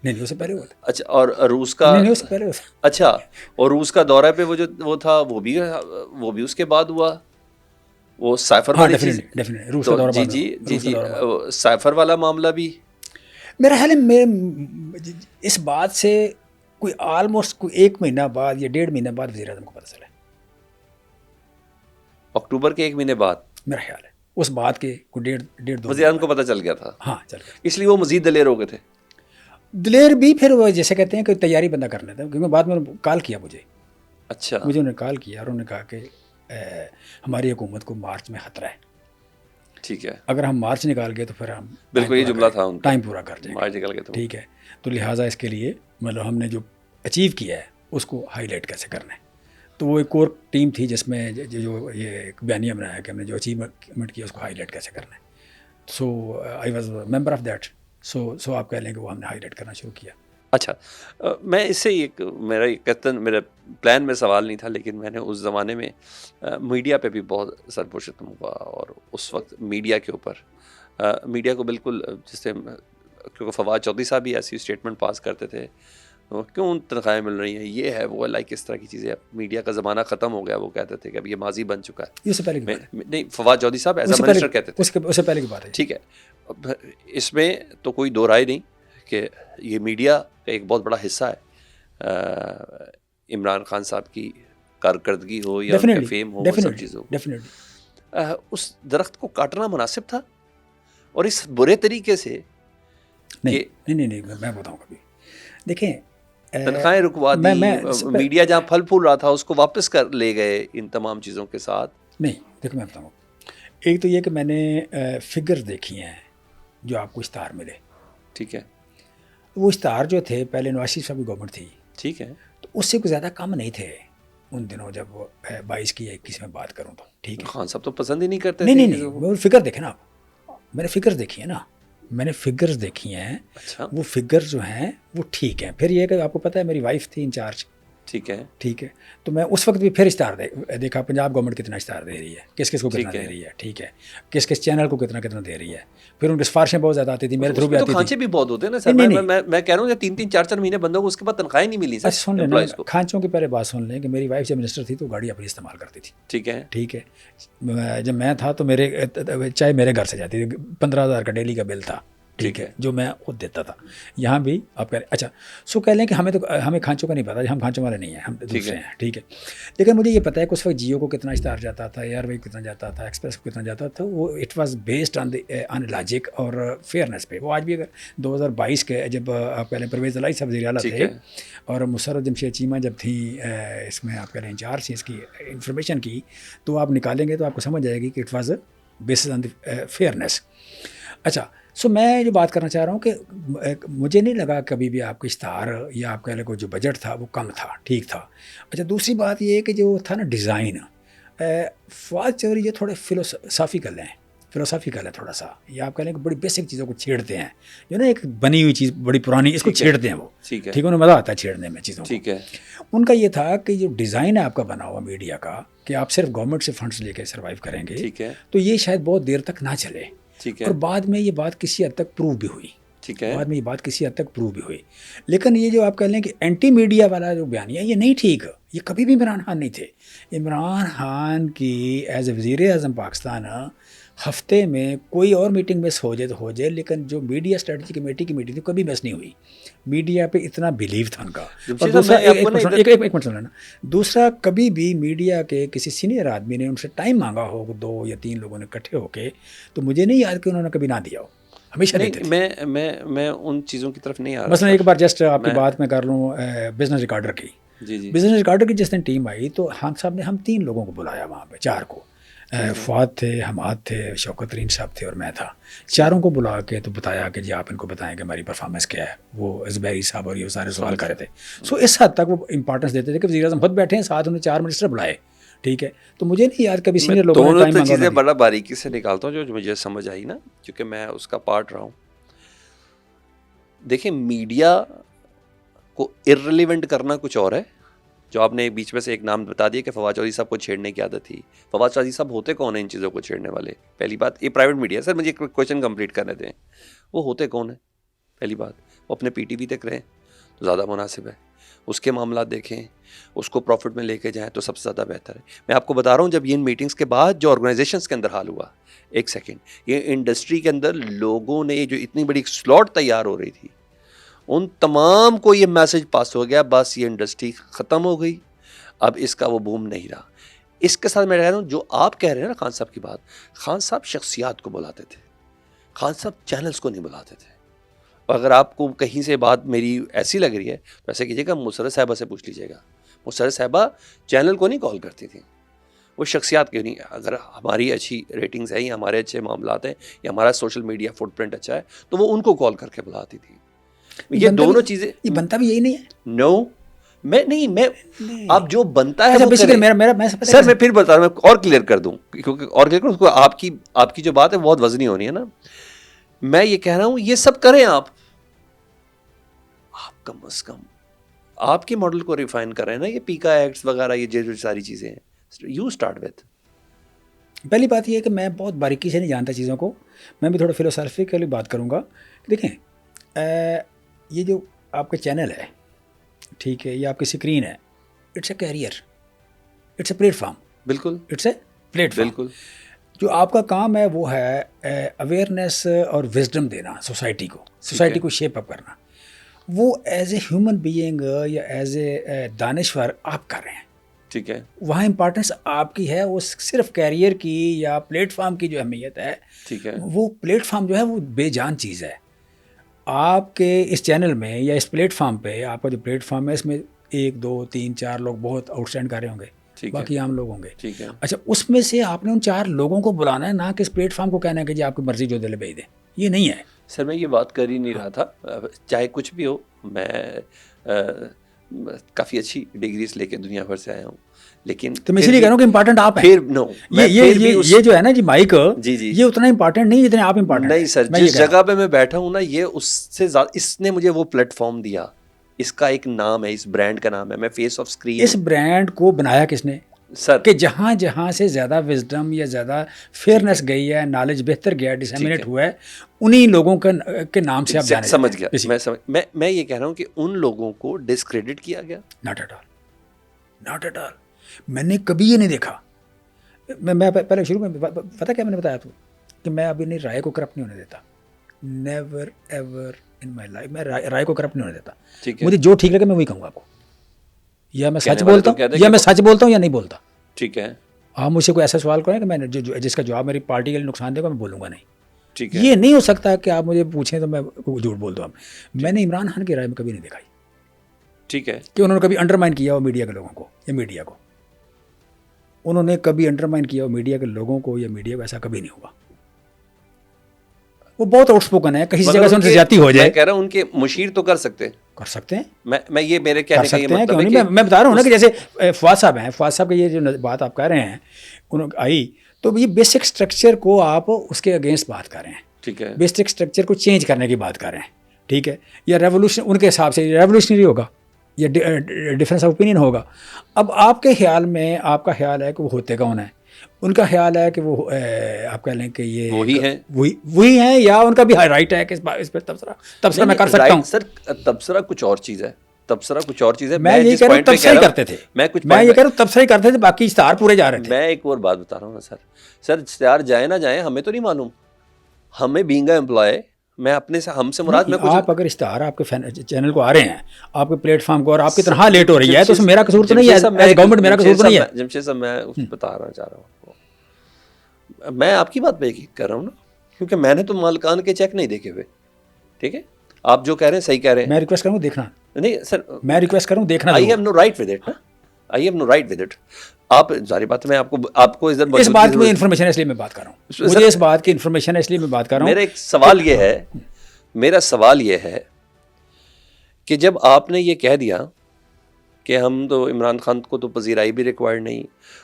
نہیں, اس سے پہلے ہوا تھا. اچھا, اور روس کا نہیں, اس سے پہلے ہوا تھا. اچھا, اور روس کا دورہ پہ وہ تھا, وہ بھی اس کے بعد ہوا. وہ سائفر والی چیز, روس کا دورہ. جی سائفر والا معاملہ بھی میرا خیال ہے اس بات سے کوئی آلموسٹ کوئی 1 مہینہ بعد یا 1.5 مہینہ بعد وزیر اعظم کو پتہ چلا. اکتوبر کے 1 مہینے بعد میرا خیال ہے اس بات کے کوئی 1.5 وزیر اعظم کو پتہ چل گیا تھا. ہاں, چل گیا. اس لیے وہ مزید دلیر ہو گئے تھے. دلیر بھی پھر وہ جیسے کہتے ہیں کہ تیاری بندہ کرنے تھا, کیونکہ بعد میں کال کیا مجھے. اچھا, مجھے انہوں نے کال کیا اور انہوں نے کہا کہ ہماری حکومت کو مارچ میں خطرہ ہے. ٹھیک ہے. اگر ہم مارچ نکال گئے تو پھر ہم بالکل یہ جملہ تھا, ٹائم پورا کر جائیں. مارچ نکال گئے تو ٹھیک ہے. تو لہٰذا اس کے لیے مطلب ہم نے جو اچیو کیا ہے اس کو ہائی لائٹ کیسے کرنا ہے. تو وہ ایک کور ٹیم تھی جس میں جو یہ بیانیہ بنایا کہ ہم نے جو اچیومنٹ کیا اس کو ہائی لائٹ کیسے کرنا ہے. So I was member of that. So آپ کہہ لیں کہ وہ ہم نے ہائی لائٹ کرنا شروع کیا. اچھا, میں اس سے میرا پلان میں سوال نہیں تھا, لیکن میں نے اس زمانے میں میڈیا پہ بھی بہت سرپرستم ہوا, اور اس وقت میڈیا کے اوپر میڈیا کو بالکل جس سے, کیونکہ فواد چودھری صاحب بھی ایسی اسٹیٹمنٹ پاس کرتے تھے, کیوں تنخواہیں مل رہی ہیں, یہ ہے وہ لائک اس طرح کی چیزیں. میڈیا کا زمانہ ختم ہو گیا, وہ کہتے تھے کہ اب یہ ماضی بن چکا ہے. اس سے پہلے نہیں, فواد چودھری صاحب ایز اے منسٹر کہتے تھے. اس سے پہلے کی بات ہے. ٹھیک ہے, اس میں تو کوئی دو رائے نہیں کہ یہ میڈیا کا ایک بہت بڑا حصہ ہے عمران خان صاحب کی کارکردگی ہو یا ان کا فیم ہو، وہ سب چیزوں اس درخت کو کاٹنا مناسب تھا؟ اور اس برے طریقے سے نہیں میں بتاؤں گا. دیکھیں تنخواہیں رکوا دی، میڈیا جہاں پھل پھول رہا تھا اس کو واپس کر لے گئے ان تمام چیزوں کے ساتھ. نہیں دیکھو میں بتاؤں گا. ایک تو یہ کہ میں نے فگر دیکھی ہیں جو آپ کو اشتہار ملے. ٹھیک ہے. وہ اشتہار جو تھے پہلے نواز شریف صاحب کی گورنمنٹ تھی. ٹھیک ہے. تو اس سے کوئی زیادہ کم نہیں تھے ان دنوں جب 22 کی یا 21 میں بات کروں تو. ٹھیک ہے. خان صاحب تو پسند ہی نہیں کرتے. نہیں وہ فگر دیکھیں نا آپ. میں نے فگرز دیکھی ہیں نا، میں نے فگرز دیکھی ہیں. اچھا. وہ فگر جو ہیں وہ ٹھیک ہیں. پھر یہ کہ آپ کو پتہ ہے میری وائف تھی انچارج. ٹھیک ہے. ٹھیک ہے. تو میں اس وقت بھی پھر اشتہار دیکھا پنجاب گورنمنٹ کتنا اشتہار دے رہی ہے، کس کس کو کتنا دے رہی ہے. ٹھیک ہے. کس کس چینل کو کتنا دے رہی ہے. پھر ان کی سفارشیں بہت زیادہ آتی تھی، میرے تھرو بھی آتی تھی. کھانچے بھی بہت ہوتے ہیں نا سر. میں کہہ رہا ہوں کہ 3-3 4-4 مہینے بندوں کو اس کے بعد تنخواہیں نہیں ملی. سن لیں کھانچوں کی پہلے بات سن لیں کہ میری وائف جب منسٹر تھی تو گاڑی اپنی استعمال کرتی تھی. ٹھیک ہے. ٹھیک ہے. جب میں تھا تو چاہے میرے گھر سے جاتی تھی. 15,000 کا ڈیلی کا بل تھا. ٹھیک ہے. جو میں خود دیتا تھا. یہاں بھی آپ کہہ رہے اچھا سو کہہ لیں کہ ہمیں کھانچوں کا نہیں پتا، ہم کھانچوں والے نہیں ہیں، ہم دوسرے ہیں. ٹھیک ہے. لیکن مجھے یہ پتہ ہے کہ اس وقت جیو کو کتنا اشتہار جاتا تھا، ایئر وے کتنا جاتا تھا، ایکسپریس کو کتنا جاتا تھا. وہ it was based on logic اور فیئرنیس پہ. وہ آج بھی اگر 2022 کے جب آپ کہہ لیں پرویز الہی صاحب وزیر اعلیٰ تھے اور مسرت جمشید چیمہ جب تھیں اس میں آپ کہہ لیں انچارج تھیں اس کی انفارمیشن کی، تو آپ نکالیں گے تو آپ کو سمجھ آئے گی کہ it was based on the fairness. اچھا سو میں جو بات کرنا چاہ رہا ہوں کہ مجھے نہیں لگا کبھی بھی آپ کا اشتہار یا آپ کہہ لیں جو بجٹ تھا وہ کم تھا، ٹھیک تھا. اچھا دوسری بات یہ ہے کہ جو تھا نا ڈیزائن، فواد چودھری جو تھوڑے فلسافیکل ہے تھوڑا سا، یا آپ کہہ لیں کہ بڑی بیسک چیزوں کو چھیڑتے ہیں، جو نا ایک بنی ہوئی چیز بڑی پرانی اس کو چھیڑتے ہیں وہ. ٹھیک ہے. انہیں مزہ آتا ہے چھیڑنے میں چیزوں کو. ٹھیک ہے. ان کا یہ تھا کہ جو ڈیزائن ہے آپ کا بنا ہوا میڈیا کا کہ آپ صرف گورنمنٹ سے فنڈس لے کے سروائیو کریں گے، تو یہ شاید بہت دیر تک نہ چلے. اور بعد میں یہ بات کسی حد تک پروو بھی ہوئی. ٹھیک ہے. بعد میں یہ بات کسی حد تک پروو بھی ہوئی. لیکن یہ جو آپ کہہ لیں کہ اینٹی میڈیا والا جو بیانیہ یہ نہیں ٹھیک. یہ کبھی بھی عمران خان نہیں تھے. عمران خان کی ایز اے وزیر اعظم پاکستان ہفتے میں کوئی اور میٹنگ مس ہو جائے تو ہو جائے، لیکن جو میڈیا اسٹریٹجی کمیٹی کی میٹنگ تھی کبھی مس نہیں ہوئی. میڈیا پہ اتنا بلیو تھا ان کا. اور دوسرا ایک منٹ سن لینا. دوسرا کبھی بھی میڈیا کے کسی سینئر آدمی نے ان سے ٹائم مانگا ہو 2 یا 3 لوگوں نے اکٹھے ہو کے، تو مجھے نہیں یاد کہ انہوں نے کبھی نہ دیا ہو. ہمیشہ دیتے تھے. میں ان چیزوں کی طرف نہیں آ رہا. مثلا ایک بار جسٹ آپ کی بات میں کر لوں بزنس ریکارڈر کی. بزنس ریکارڈر کی جس دن ٹیم آئی تو خان صاحب نے ہم 3 لوگوں کو بلایا وہاں پہ، 4 کو. فواد تھے، حماد تھے، شوکت ترین صاحب تھے اور میں تھا. 4 کو بلا کے تو بتایا کہ جی آپ ان کو بتائیں کہ ہماری پرفارمنس کیا ہے. وہ زبیری صاحب اور یہ سارے سوال کر رہے تھے. سو اس حد تک وہ امپورٹنس دیتے تھے کہ وزیر اعظم خود بیٹھے ہیں، ساتھ انہیں 4 منسٹر بلائے. ٹھیک ہے. تو مجھے نہیں یاد کبھی سینئر لوگوں نے ٹائم مانگا. چیزیں بڑا باریکی سے نکالتا ہوں جو مجھے سمجھ آئی نا، کیونکہ میں اس کا پارٹ رہا ہوں. دیکھیں میڈیا کو ارریلیونٹ کرنا کچھ اور ہے. جو آپ نے بیچ میں سے ایک نام بتا دیا کہ فواد چودھری صاحب کو چھیڑنے کی عادت تھی. فواد چودھری صاحب ہوتے کون ہیں ان چیزوں کو چھیڑنے والے؟ پہلی بات یہ پرائیویٹ میڈیا. سر مجھے کویشچن کمپلیٹ کرنے دیں. وہ ہوتے کون ہیں؟ پہلی بات وہ اپنے پی ٹی وی تک رہیں تو زیادہ مناسب ہے. اس کے معاملات دیکھیں، اس کو پروفٹ میں لے کے جائیں تو سب سے زیادہ بہتر ہے. میں آپ کو بتا رہا ہوں جب یہ ان میٹنگز کے بعد جو آرگنائزیشنس کے اندر حال ہوا، ایک سیکنڈ، یہ انڈسٹری کے اندر لوگوں نے جو اتنی بڑی سلاٹ تیار ہو رہی تھی ان تمام کو یہ میسج پاس ہو گیا بس یہ انڈسٹری ختم ہو گئی، اب اس کا وہ بوم نہیں رہا. اس کے ساتھ میں کہہ رہا ہوں جو آپ کہہ رہے ہیں نا خان صاحب کی بات، خان صاحب شخصیات کو بلاتے تھے، خان صاحب چینلز کو نہیں بلاتے تھے. اور اگر آپ کو کہیں سے بات میری ایسی لگ رہی ہے تو ایسے کیجیے گا مسرت صاحبہ سے پوچھ لیجیے گا. مسرت صاحبہ چینل کو نہیں کال کرتی تھیں، وہ شخصیات کیوں نہیں. اگر ہماری اچھی ریٹنگز ہیں یا ہمارے اچھے معاملات ہیں یا ہمارا سوشل میڈیا فٹ پرنٹ اچھا ہے تو وہ ان کو کال کر کے بلاتی تھی. یہ دونوں چیزیں یہ بنتا بھی یہی نہیں ہے. نو میں آپ جو بنتا ہے سر میں پھر بتا رہا ہوں، میں اور کلیئر کر دوں کیونکہ اور کلیئر کروں آپ کی جو بات ہے بہت وزنی ہونی ہے نا. میں یہ کہہ رہا ہوں یہ سب کریں آپ کم از کم آپ کے ماڈل کو ریفائن کر رہے ہیں نا. یہ پیکا ایکٹس وغیرہ یہ جو ساری چیزیں ہیں یو اسٹارٹ وتھ. پہلی بات یہ ہے کہ میں بہت باریکی سے نہیں جانتا چیزوں کو. میں بھی تھوڑا فلوسافیکلی بات کروں گا. دیکھیں یہ جو آپ کا چینل ہے، ٹھیک ہے، یہ آپ کی اسکرین ہے، it's a career, it's a platform. بالکل اٹس اے پلیٹ فارم. بالکل جو آپ کا کام ہے وہ ہے اویئرنیس اور وزڈم دینا سوسائٹی کو شیپ اپ کرنا. وہ ایز اے ہیومن بینگ یا ایز اے دانشور آپ کر رہے ہیں. ٹھیک ہے. وہاں امپورٹنس آپ کی ہے, وہ صرف کیریئر کی یا پلیٹ فارم کی جو اہمیت ہے, ٹھیک ہے. وہ پلیٹ فارم جو ہے وہ بے جان چیز ہے. آپ کے اس چینل میں یا اس پلیٹ فارم پہ, آپ کا جو پلیٹ فارم ہے اس میں 1 2 3 4 لوگ بہت آؤٹ اسٹینڈ کر رہے ہوں گے, باقی عام لوگ ہوں گے. ٹھیک ہے. اچھا, اس میں سے آپ نے ان 4 لوگوں کو بلانا ہے, نہ کہ اس پلیٹ فارم کو کہنا ہے کہ جی آپ کی مرضی جو دل بھیج دیں. یہ نہیں ہے سر. میں یہ بات کر ہی نہیں رہا تھا, چاہے کچھ بھی ہو, میں کافی اچھی ڈگریز لے کے دنیا بھر سے آیا ہوں, لیکن تو میں اس لیے کہہ رہا ہوں کہ امپورٹنٹ آپ ہیں. پھر نو, یہ جو ہے نا جی مائک, جی جی, یہ اتنا امپورٹنٹ نہیں جتنے آپ امپورٹنٹ نہیں سر. جس جگہ پہ میں بیٹھا ہوں نا, یہ اس سے زیادہ, اس نے مجھے وہ پلیٹ فارم دیا, اس کا ایک نام ہے, اس برانڈ کا نام ہے, میں فیس آف اسکرین. اس برانڈ کو بنایا کس نے سر؟ کہ جہاں جہاں سے زیادہ وزڈم یا زیادہ فیئرنیس گئی ہے, نالج بہتر گیا, ڈسیمینیٹ ہوا ہے, انہی لوگوں کے نام سے آپ جانے. سمجھ گیا. میں یہ کہہ رہا ہوں کہ ان لوگوں کو ڈسکریڈٹ کیا گیا. Not at all, not at all. میں نے کبھی یہ نہیں دیکھا. میں پہلے شروع میں پتہ کیا میں نے بتایا تو, کہ میں ابھی نہیں رائے کو کرپٹ نہیں ہونے دیتا. Never ever in my life میں رائے کو کرپٹ نہیں ہونے دیتا. مجھے جو ٹھیک لگے میں وہی کہوں گا آپ کو, یا میں سچ بولتا ہوں یا میں سچ بولتا ہوں یا نہیں بولتا. ٹھیک ہے. آپ مجھ سے کوئی ایسا سوال کریں کہ میں جس کا جواب میری پارٹی کے لیے نقصان دے گا, میں بولوں گا نہیں. ٹھیک ہے. یہ نہیں ہو سکتا کہ آپ مجھے پوچھیں تو میں جھوٹ بول دوں. میں نے عمران خان کی رائے میں کبھی نہیں دکھائی. ٹھیک ہے. کہ انہوں نے کبھی انڈرمائن کیا ہو میڈیا کے لوگوں کو یا میڈیا کو. انہوں نے کبھی انڈرمائن کیا ہو میڈیا کے لوگوں کو یا میڈیا کو, ایسا کبھی نہیں ہوگا. وہ بہت آؤٹ اسپوکن ہے, کسی جگہ سے ان سے زیادتی ہو جائے. میں کہہ رہا ہوں ان کے مشیر تو کر سکتے ہیں. میں یہ میرے کہنے کا یہ مطلب ہے کہ میں بتا رہا ہوں نا کہ جیسے فواد صاحب ہیں, فواد صاحب کی یہ جو بات آپ کہہ رہے ہیں انہوں آئی, تو یہ بیسک اسٹرکچر کو آپ اس کے اگینسٹ بات کر رہے ہیں. ٹھیک ہے. بیسک اسٹرکچر کو چینج کرنے کی بات کر رہے ہیں. ٹھیک ہے. یا ریولیوشن ان کے حساب سے ریولیوشنری ہوگا یا ڈفرینس آف اوپینین ہوگا. اب آپ کے خیال میں, آپ کا خیال ہے کہ وہ ہوتے کون ہیں, ان کا خیال ہے کہ وہ آپ کہہ لیں کہ یہ وہی ہیں, یا ان کا بھی رائٹ ہے کہ اس پہ تبصرہ میں کر سکتا ہوں. سر تبصرہ کچھ اور چیز ہے, تبصرہ کچھ اور چیز ہے. میں یہ کہہ رہا ہوں تبصرہ ہی کرتے تھے, میں یہ کہہ رہا ہوں تبصرہ ہی کرتے تھے, باقی اشتہار پورے جا رہے تھے. میں ایک اور بات بتا رہا ہوں نا سر, اشتہار جائے نہ جائیں ہمیں تو نہیں معلوم. ہمیں بینگ اے امپلائی, میں اپنے سے, ہم سے مراد, میں کچھ, آپ اگر اشتہار آپ کے چینل کو آ رہے ہیں, آپ کے پلیٹ فارم کو, اور آپ کی تنخواہ لیٹ ہو رہی ہے, تو اس میں میرا قصور تو نہیں ہے, گورنمنٹ میرا قصور تو نہیں ہے. جمشید صاحب میں بتا چاہ رہا ہوں, میں آپ کی بات پہ یقین کر رہا ہوں نا, کیونکہ میں نے تو مالکان کے چیک نہیں دیکھے ہوئے. ٹھیک ہے, آپ جو کہہ رہے ہیں صحیح کہہ رہے ہیں. میں ریکویسٹ کروں دیکھنا نہیں سر, میں ریکویسٹ کروں دیکھنا. I have no right with it نا, I have no right with it. آپ ظاہر بات میں آپ کو اس بات کی انفارمیشن ہے اس لیے میں بات کر رہا ہوں, مجھے اس بات کی انفارمیشن ہے اس لیے میں بات کر رہا ہوں. میرا ایک سوال یہ ہے, میرا سوال یہ ہے کہ جب آپ نے یہ کہہ دیا کہ ہم تو عمران خان کو تو پذیرائی بھی ریکوائرڈ نہیں,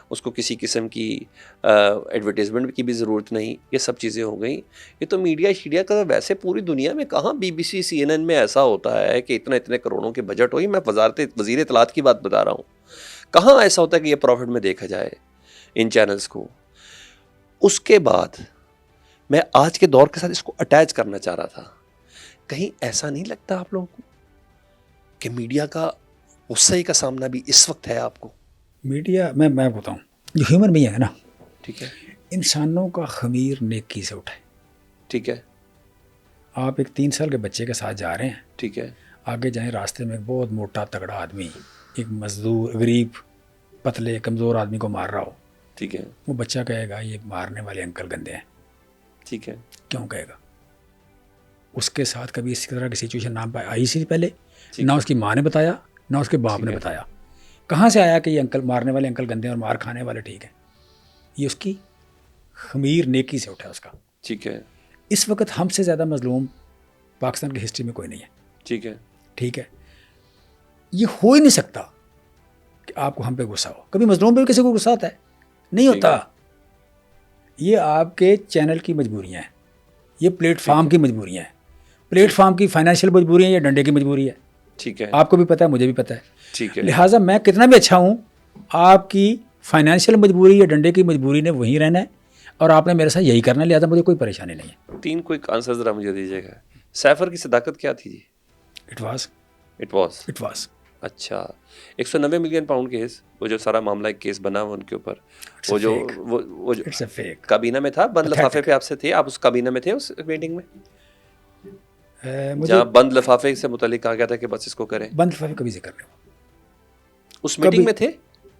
اس کو کسی قسم کی ایڈورٹیزمنٹ کی بھی ضرورت نہیں, یہ سب چیزیں ہو گئیں. یہ تو میڈیا کا ویسے پوری دنیا میں کہاں BBC CNN میں ایسا ہوتا ہے کہ اتنے کروڑوں کے بجٹ ہوئی. میں وزیر اطلاعات کی بات بتا رہا ہوں, کہاں ایسا ہوتا ہے کہ یہ پروفٹ میں دیکھا جائے ان چینلز کو. اس کے بعد میں آج کے دور کے ساتھ اس کو اٹیچ کرنا چاہ رہا تھا. کہیں ایسا نہیں لگتا آپ لوگوں کو کہ میڈیا کا غصے کا سامنا بھی اس وقت ہے آپ کو؟ میڈیا, میں بتاؤں, جو ہیومن بینگ ہے نا, ٹھیک ہے, انسانوں کا خمیر نیکی سے اٹھے. ٹھیک ہے. آپ ایک 3 سال کے بچے کے ساتھ جا رہے ہیں, ٹھیک ہے, آگے جائیں, راستے میں ایک بہت موٹا تگڑا آدمی ایک مزدور, غریب, پتلے, کمزور آدمی کو مار رہا ہو. ٹھیک ہے. وہ بچہ کہے گا یہ مارنے والے انکل گندے ہیں. ٹھیک ہے. کیوں کہے گا؟ اس کے ساتھ کبھی اس طرح کی سچویشن نہ آئی سی پہلے, نہ اس کی ماں نے بتایا, نہ اس کے باپ نے بتایا. کہاں سے آیا کہ یہ انکل, مارنے والے انکل گندے ہیں اور مار کھانے والے ٹھیک ہیں؟ یہ اس کی خمیر نیکی سے اٹھا اس کا. ٹھیک ہے. اس وقت ہم سے زیادہ مظلوم پاکستان کی ہسٹری میں کوئی نہیں ہے. ٹھیک ہے. ٹھیک ہے. یہ ہو ہی نہیں سکتا کہ آپ کو ہم پہ غصہ ہو. کبھی مظلوم پہ بھی کسی کو غصہ آتا ہے؟ نہیں ہوتا. یہ آپ کے چینل کی مجبوریاں ہیں, یہ پلیٹ فارم کی مجبوریاں ہیں. پلیٹ فارم کی فائنینشیل مجبوری ہے یا ڈنڈے کی مجبوری ہے؟ ٹھیک ہے. آپ کو بھی پتہ ہے, مجھے بھی پتہ ہے. ٹھیک ہے. لہٰذا میں کتنا بھی اچھا ہوں, آپ کی فائنینشیل مجبوری یا ڈنڈے کی مجبوری نے وہیں رہنا ہے, اور آپ نے میرے ساتھ یہی کرنا, لہٰذا مجھے کوئی پریشانی نہیں ہے. 3 کوئک آنسر ذرا مجھے دیجیے گا. سیفر کی صداقت کیا تھی جی؟ اٹ واز اچھا, 190 ملین پاؤنڈ کیس, وہ جو سارا معاملہ ایک کیس بنا ان کے اوپر, وہ جو کابینہ میں تھا, بند لفافے پہ آپ سے تھے, آپ اس کابینہ میں تھے اس میٹنگ میں؟ مجھے جہاں بند لفافے سے متعلق کہا گیا تھا کہ بس اس کو کریں، بند لفافے کبھی ذکر نہیں ہوا. اس میٹنگ میں تھے؟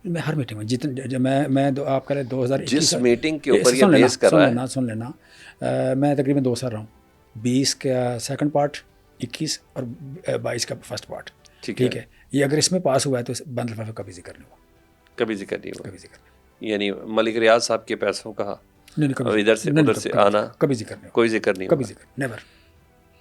میں ہر میٹنگ میں جتنے میں آپ کہہ رہے 2021 جس میٹنگ کے اوپر یہ بیس کر رہا ہے. سن لینا میں تقریباً 2 سال رہا ہوں. 20 کا سیکنڈ پارٹ، 21 اور 22 کا فرسٹ پارٹ. ٹھیک ہے، یہ اگر اس میں پاس ہوا ہے تو بند لفافے کبھی ذکر نہیں ہوا. کبھی ذکر نہیں ہوا. کبھی ذکر نہیں. یعنی ملک ریاض صاحب کے پیسوں کا اور ادھر سے ادھر سے آنا کبھی ذکر نہیں ہوا. کوئی ذکر نہیں کبھی ہوا. ذکر نیور.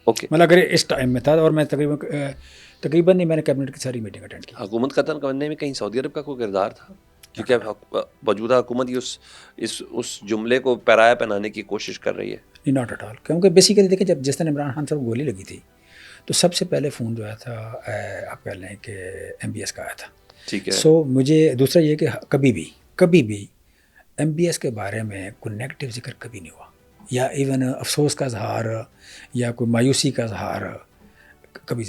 اوکے. مطلب اگر اس ٹائم میں تھا اور میں تقریباً نہیں، میں نے کیبنٹ کی ساری میٹنگ اٹینڈ کی. حکومت ختم کرنے میں کہیں سعودی عرب کا کوئی کردار تھا؟ کیونکہ موجودہ حکومت ہی اس جملے کو پیرایا پہنانے کی کوشش کر رہی ہے. Not at all. کیونکہ بیسیکلی دیکھیں جب جس دن عمران خان صاحب کو گولی لگی تھی تو سب سے پہلے فون جو آیا تھا آپ کہہ لیں کہ MBS کا آیا تھا. ٹھیک ہے. سو مجھے دوسرا یہ کہ کبھی بھی MBS کے بارے میں کوئی نیگیٹو ذکر کبھی نہیں ہوا، یا ایون افسوس کا اظہار یا کوئی مایوسی کا اظہار کبھی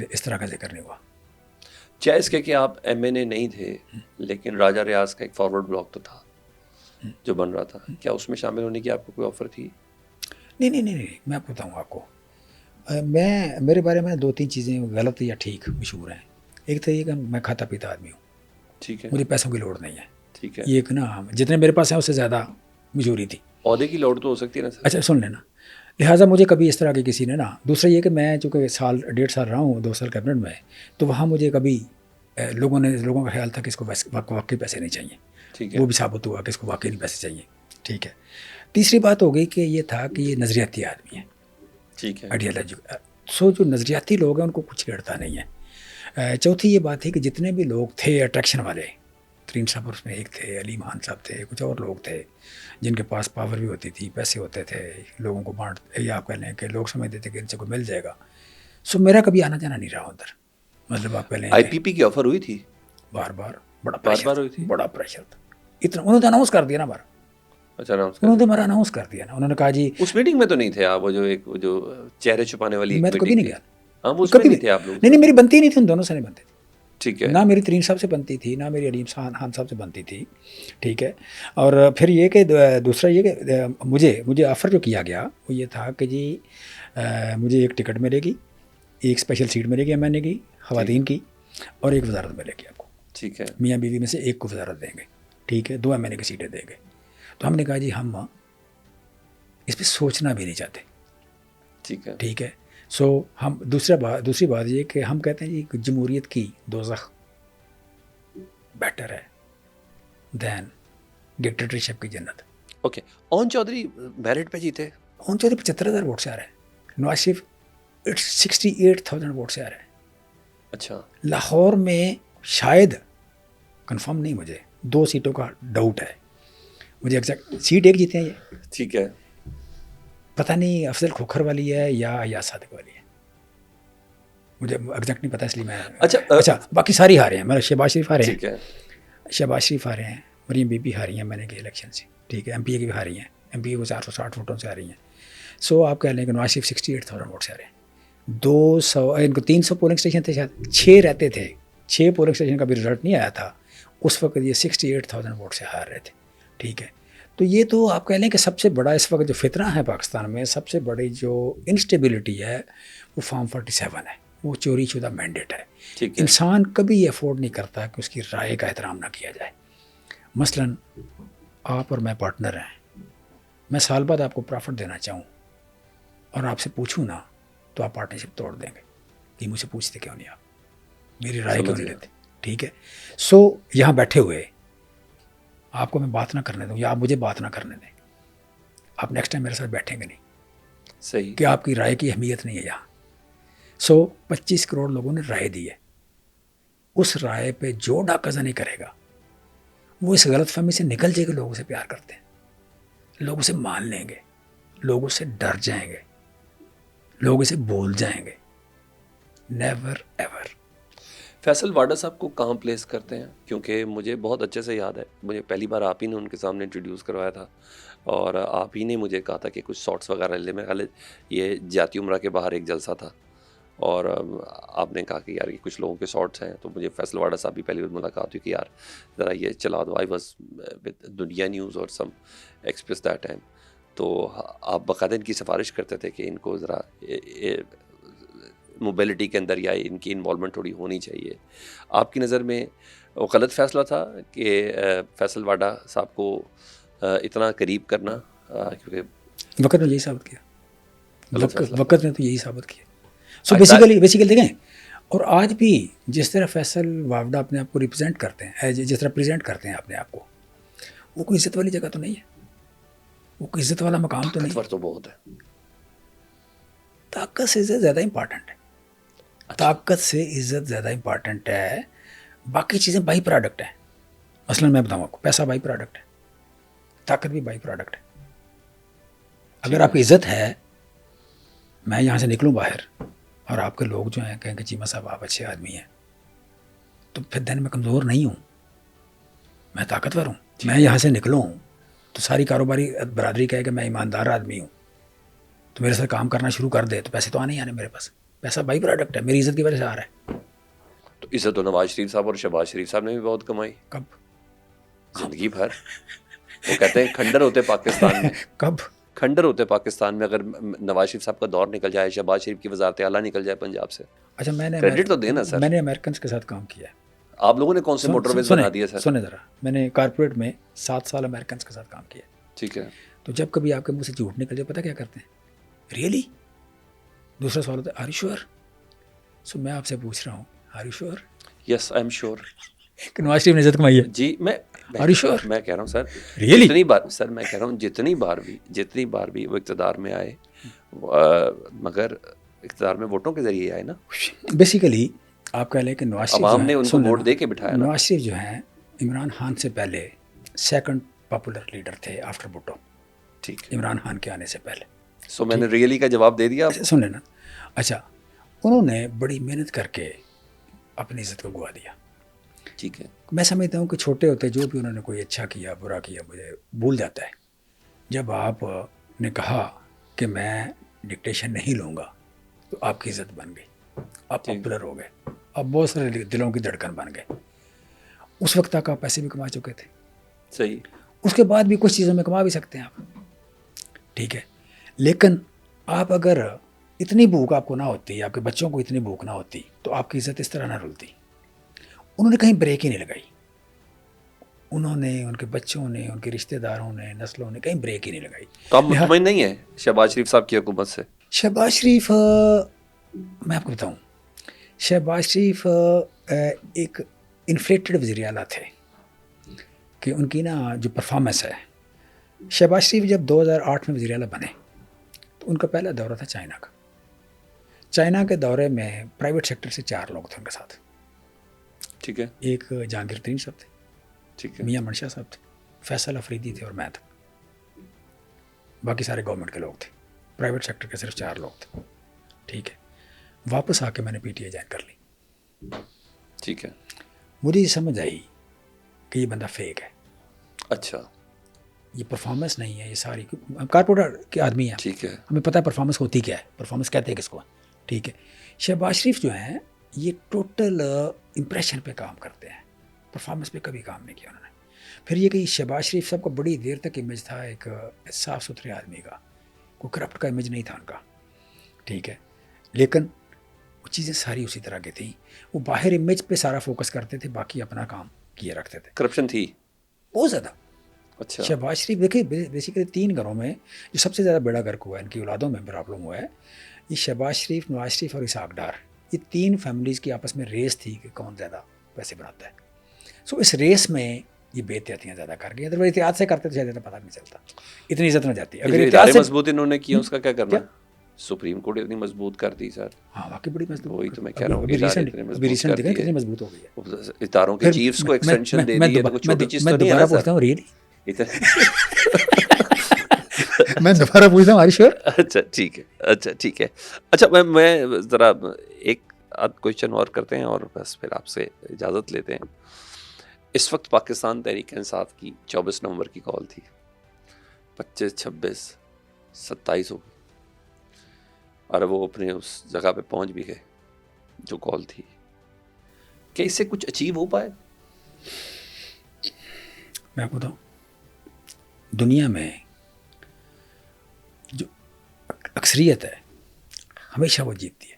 اس طرح کا ذکر نہیں ہوا. چاہے اس کہ آپ MNA نہیں تھے لیکن راجہ ریاض کا ایک فارورڈ بلاک تو تھا جو بن رہا تھا، کیا اس میں شامل ہونے کی آپ کو کوئی آفر تھی؟ نہیں، میں آپ کو بتاؤں آپ کو، میرے بارے میں 2-3 چیزیں غلط یا ٹھیک مشہور ہیں. ایک تو یہ کہ میں کھاتا پیتا آدمی ہوں. ٹھیک ہے. مجھے پیسوں کی لوڑ نہیں ہے. ٹھیک ہے. یہ ایک نا جتنے میرے پاس ہیں اس سے زیادہ مجبوری تھی. عہدے کی لوڑ تو ہو سکتی ہے نا سر. اچھا سن لینا. لہٰذا مجھے کبھی اس طرح کے کسی نے نا، دوسرا یہ کہ میں چونکہ 1.5 سال رہا ہوں 2 سال کیبنٹ میں، تو وہاں مجھے کبھی لوگوں کا خیال تھا کہ اس کو واقعی پیسے نہیں چاہیے. ٹھیک ہے. وہ بھی ثابت ہوا کہ اس کو واقعی نہیں پیسے چاہیے. ٹھیک ہے. تیسری بات ہو گئی کہ یہ تھا کہ یہ نظریاتی آدمی ہے. ٹھیک ہے. آئیڈیالوجی. سو جو نظریاتی لوگ ہیں ان کو کچھ لڑتا نہیں ہے. چوتھی یہ بات تھی کہ جتنے بھی لوگ تھے اٹریکشن والے، ترین صاحب اس میں ایک تھے، علی مان صاحب تھے، کچھ اور لوگ تھے جن کے پاس پاور بھی ہوتی تھی، پیسے ہوتے تھے، لوگوں کو بانٹ، یا آپ کہہ لیں کہ لوگ سمجھتے تھے کہ ان سے کوئی مل جائے گا. سو میرا کبھی آنا جانا نہیں رہا ادھر. مطلب آپ کہہ لیں IPP کی آفر ہوئی تھی بار بڑا بار ہوئی تھی. بڑا پریشر تھا. اتنا انہوں نے اناؤنس کر دیا نا ہمارا. اچھا انہوں نے ہمارا اناؤنس کر دیا نا. انہوں نے کہا جی اس میٹنگ میں تو نہیں تھے آپ، وہ جو چہرے چھپانے والی میں تو کبھی نہیں گیا. ہاں وہ اس میں نہیں تھے آپ لوگ. نہیں میری بنتی نہیں تھی، ان دونوں سے نہیں بنتی تھی. ٹھیک ہے. نہ میری ترین صاحب سے بنتی تھی، نہ میری علیم خان صاحب سے بنتی تھی. ٹھیک ہے. اور پھر یہ کہ دوسرا یہ کہ مجھے آفر جو کیا گیا وہ یہ تھا کہ جی مجھے ایک ٹکٹ ملے گی، ایک اسپیشل سیٹ ملے گی MNA کی خواتین کی، اور ایک وزارت ملے گی آپ کو. ٹھیک ہے. میاں بیوی میں سے ایک کو وزارت دیں گے. ٹھیک ہے. 2 MNA کی سیٹیں دیں گے. تو ہم نے کہا جی ہم اس پہ سوچنا بھی نہیں چاہتے. ٹھیک ہے. ٹھیک ہے. سو ہم دوسری بات یہ کہ ہم کہتے ہیں جی کہ جمہوریت کی دوزخ بیٹر ہے دین ڈکٹیٹرشپ کی جنت. اوکے. اون چودھری میرٹ پہ جیتے. اون چودھری 75,000 ووٹ سے آ رہے ہیں. نواز شریف 68,000 ووٹ سے آ رہے ہیں. اچھا. لاہور میں شاید کنفرم نہیں، مجھے 2 سیٹوں کا ڈاؤٹ ہے. مجھے ایگزیکٹ سیٹ ایک جیتے ہیں یہ. ٹھیک ہے. پتہ نہیں افضل کھوکھر والی ہے یا صادق والی ہے، مجھے ایگزیکٹ نہیں پتہ، اس لیے میں. اچھا باقی ساری ہارے ہیں. میرا شہباز شریف ہارے ہیں. ٹھیک ہے. شہباز شریف ہارے ہیں، مریم بی بی ہاری ہیں میں نے کہ الیکشن سے. ٹھیک ہے. MPA کی بھی ہاری ہیں. MPA کو 460 ووٹوں سے ہاری ہیں. سو آپ کہہ لیں کہ نواز شریف 68,000 ووٹ سے آ رہے ہیں. 300 پولنگ اسٹیشن تھے، شاید 6 رہتے تھے. 6 پولنگ اسٹیشن کا بھی رزلٹ نہیں آیا تھا اس وقت. یہ 68,000 ووٹ سے ہار رہے تھے. ٹھیک ہے. تو یہ تو آپ کہہ لیں کہ سب سے بڑا اس وقت جو فتنہ ہے پاکستان میں، سب سے بڑی جو انسٹیبلٹی ہے وہ فارم 47 ہے. وہ چوری شدہ مینڈیٹ ہے. انسان کبھی یہ افورڈ نہیں کرتا کہ اس کی رائے کا احترام نہ کیا جائے. مثلاً آپ اور میں پارٹنر ہیں، میں سال بعد آپ کو پرافٹ دینا چاہوں اور آپ سے پوچھوں نا تو آپ پارٹنرشپ توڑ دیں گے کہ مجھ سے پوچھتے کیوں نہیں، آپ میری رائے کیوں نہیں لیتے. ٹھیک ہے. سو یہاں بیٹھے ہوئے آپ کو میں بات نہ کرنے دوں یا آپ مجھے بات نہ کرنے دیں، آپ نیکسٹ ٹائم میرے ساتھ بیٹھیں گے نہیں. صحیح. کہ آپ کی رائے کی اہمیت نہیں ہے یہاں. سو 25 کروڑ لوگوں نے رائے دی ہے. اس رائے پہ جو ڈاکہ زنی کرے گا وہ اس غلط فہمی سے نکل جائے گا. لوگوں سے پیار کرتے ہیں، لوگوں سے مان لیں گے، لوگوں سے ڈر جائیں گے، لوگوں سے بول جائیں گے. Never ever. فیصل واڈا صاحب کو کہاں پلیس کرتے ہیں؟ کیونکہ مجھے بہت اچھے سے یاد ہے، مجھے پہلی بار آپ ہی نے ان کے سامنے انٹروڈیوس کروایا تھا اور آپ ہی نے مجھے کہا تھا کہ کچھ شارٹس وغیرہ لے. میں خیال یہ جاتی عمرہ کے باہر ایک جلسہ تھا اور آپ نے کہا کہ یار یہ کچھ لوگوں کے شارٹس ہیں. تو مجھے فیصل واڈا صاحب بھی پہلی بار ملاقات ہوئی کہ یار ذرا یہ چلا دو. آئی واز وتھ دنیا نیوز اور سم ایکسپریس دیٹ ٹائم. تو آپ باقاعدہ ان کی سفارش کرتے تھے کہ ان کو ذرا موبیلٹی کے اندر یا ان کی انوالومنٹ تھوڑی ہونی چاہیے. آپ کی نظر میں وہ غلط فیصلہ تھا کہ فیصل واڈا صاحب کو اتنا قریب کرنا؟ کیونکہ وقت نے یہی ثابت کیا, وقت نے تو یہی ثابت کیا. سو آج بیسیکلی دیکھیں, اور آج بھی جس طرح فیصل واوڈا اپنے آپ کو ریپرزینٹ کرتے ہیں, جس طرح پریزنٹ کرتے ہیں اپنے آپ کو, وہ کوئی عزت والی جگہ تو نہیں ہے, وہ کوئی عزت والا مقام تو نہیں. طاقتور تو بہت ہے. طاقت سے عزت زیادہ امپارٹنٹ ہے. طاقت سے عزت زیادہ امپارٹنٹ ہے, باقی چیزیں بائی پروڈکٹ ہیں. مثلا میں بتاؤں آپ کو, پیسہ بائی پروڈکٹ ہے, طاقت بھی بائی پروڈکٹ ہے. اگر آپ کی عزت ہے, میں یہاں سے نکلوں باہر اور آپ کے لوگ جو ہیں کہیں کہ چیمہ صاحب آپ اچھے آدمی ہیں, تو پھر دن میں کمزور نہیں ہوں, میں طاقتور ہوں. میں یہاں سے نکلوں تو ساری کاروباری برادری کہے کہ میں ایماندار آدمی ہوں, تو میرے ساتھ کام کرنا شروع کر دے, تو پیسے تو آنے ہی آنے میرے پاس. پیسہ بائی پروڈکٹ ہے, میری عزت کی وجہ سے آ رہا ہے. تو عزت تو نواز شریف صاحب اور شہباز شریف صاحب نے بھی بہت کمائی. کب؟ زندگی بھر. وہ کہتے ہیں کھنڈر ہوتے پاکستان میں. کب کھنڈر ہوتے پاکستان میں اگر نواز شریف صاحب کا دور نکل جائے, شہباز شریف کی وزارت اعلیٰ نکل جائے پنجاب سے. اچھا, کریڈٹ تو دینا سر. میں نے امریکنس کے ساتھ کام کیا ہے. آپ لوگوں نے کون سے موٹر ویز بنا دیا سر؟ سنیں ذرا, میں نے کارپوریٹ میں 7 سال امریکنس کے ساتھ کام کیا. ٹھیک ہے. تو جب کبھی آپ کے منہ سے جھوٹ نکل جائے, پتہ کیا کرتے ہیں؟ ریئلی. دوسرا سوال ہوتا ہے, آر یو شیور؟ سو میں آپ سے پوچھ رہا ہوں, are you sure? Yes I am sure. کہ نواز شریف نے عزت کمائی ہے. جی میں آر یو شیور؟ میں کہہ رہا ہوں سر, ریئلی جتنی بار سر میں کہہ رہا ہوں جتنی بار بھی وہ اقتدار میں آئے, مگر اقتدار میں ووٹوں کے ذریعے آئے نا. بیسیکلی آپ کہہ لیں کہ نواز شریف عوام نے ان کو ووٹ دے کے بٹھایا نا. نواز شریف جو ہیں عمران خان سے پہلے سیکنڈ پاپولر لیڈر تھے آفٹر بھٹو. ٹھیک, عمران خان کے آنے سے پہلے. سو میں نے ریئلی کا جواب دے دیا. سن لینا. اچھا, انہوں نے بڑی محنت کر کے اپنی عزت کو گوا دیا. ٹھیک ہے. میں سمجھتا ہوں کہ چھوٹے ہوتے جو بھی انہوں نے کوئی اچھا کیا برا کیا مجھے بھول جاتا ہے. جب آپ نے کہا کہ میں ڈکٹیشن نہیں لوں گا, تو آپ کی عزت بن گئی, آپ پاپولر ہو گئے, آپ بہت سارے دلوں کی دھڑکن بن گئے. اس وقت تک آپ پیسے بھی کما چکے تھے. صحیح. اس کے بعد بھی کچھ چیزوں میں کما بھی سکتے ہیں آپ. ٹھیک ہے, لیکن آپ اگر اتنی بھوک آپ کو نہ ہوتی, آپ کے بچوں کو اتنی بھوک نہ ہوتی, تو آپ کی عزت اس طرح نہ رلتی. انہوں نے کہیں بریک ہی نہیں لگائی. انہوں نے, ان کے بچوں نے, ان کے رشتہ داروں نے, نسلوں نے کہیں بریک ہی نہیں لگائی. تو آپ مطمئن نہیں ہیں شہباز شریف صاحب کی حکومت سے؟ شہباز شریف, میں آپ کو بتاؤں, شہباز شریف ایک انفلیٹڈ وزیر اعلیٰ تھے کہ ان کی نا جو پرفارمنس ہے. شہباز شریف جب 2008 میں وزیر اعلیٰ بنے, تو ان کا پہلا دورہ تھا چائنا کا. چائنا کے دورے میں پرائیویٹ سیکٹر سے 4 لوگ تھے ان کے ساتھ. ٹھیک ہے. ایک جہانگیر ترین صاحب تھے, ٹھیک ہے, میاں منشا صاحب تھے, فیصل افریدی تھے, اور میں تھا. باقی سارے گورنمنٹ کے لوگ تھے. پرائیویٹ سیکٹر کے صرف 4 لوگ تھے. ٹھیک ہے. واپس آ کے میں نے پی ٹی آئی جوائن کر لی. ٹھیک ہے. مجھے یہ سمجھ آئی کہ یہ بندہ فیک ہے. اچھا, یہ پرفارمنس نہیں ہے, یہ ساری کارپوریٹر کے آدمی ہیں. ٹھیک ہے. ہمیں پتہ ہے پرفارمنس ہوتی کیا ہے, پرفارمنس کہتے ہیں کس کو. ٹھیک ہے. شہباز شریف جو ہیں یہ ٹوٹل امپریشن پہ کام کرتے ہیں, پرفارمنس پہ کبھی کام نہیں کیا انہوں نے. پھر یہ کہ شہباز شریف صاحب کا بڑی دیر تک امیج تھا ایک صاف ستھرے آدمی کا, کوئی کرپٹ کا امیج نہیں تھا ان کا. ٹھیک ہے. لیکن وہ چیزیں ساری اسی طرح کی تھیں. وہ باہر امیج پہ سارا فوکس کرتے تھے, باقی اپنا کام کیے رکھتے تھے. کرپشن تھی بہت زیادہ. اچھا. شہباز شریف دیکھیں بیسیکلی 3 گھروں میں جو سب سے زیادہ بیڑا گرک ہوا ہے, ان کی اولادوں میں پرابلم ہوا ہے, یہ شہباز شریف, نواز شریف اور اسحاق ڈار. یہ 3 فیملیز کی آپس میں ریس تھی کہ کون زیادہ پیسے بناتا ہے. سو اس ریس میں یہ بے احتیاطیاں زیادہ کر گئی. ادروائز احتیاط سے کرتے تو شاید پتہ نہیں چلتا, اتنی عزت نہ جاتی. اگر ادارے مضبوط انہوں نے کیا, اس کا کیا کرنا؟ سپریم کورٹ اتنی مضبوط کر دی سر. ہاں واقعی بڑی مضبوط. وہی تو میں کہہ رہا ہوں, ریسنٹ دیکھیں کتنی مضبوط ہو گئی ہے. اداروں کے چیفز کو ایکسٹینشن دے دی ہے, تو چھوٹی چیز تو نہیں ہے نا سر. میں دوبارہ پوچھتا ہوں, ہریش. اچھا ٹھیک ہے, اچھا ٹھیک ہے. اچھا میں ذرا ایک آدھ کویشچن اور کرتے ہیں اور بس پھر آپ سے اجازت لیتے ہیں. اس وقت پاکستان تحریک انصاف کی 24 نومبر کی کال تھی, 25, 26, 27 ہو گئی, اور وہ اپنے اس جگہ پہ پہنچ بھی گئے جو کال تھی. کیا اس سے کچھ اچیو ہو پائے؟ میں آپ کو بتاؤں, دنیا میں جو اکثریت ہے ہمیشہ وہ جیتتی ہے.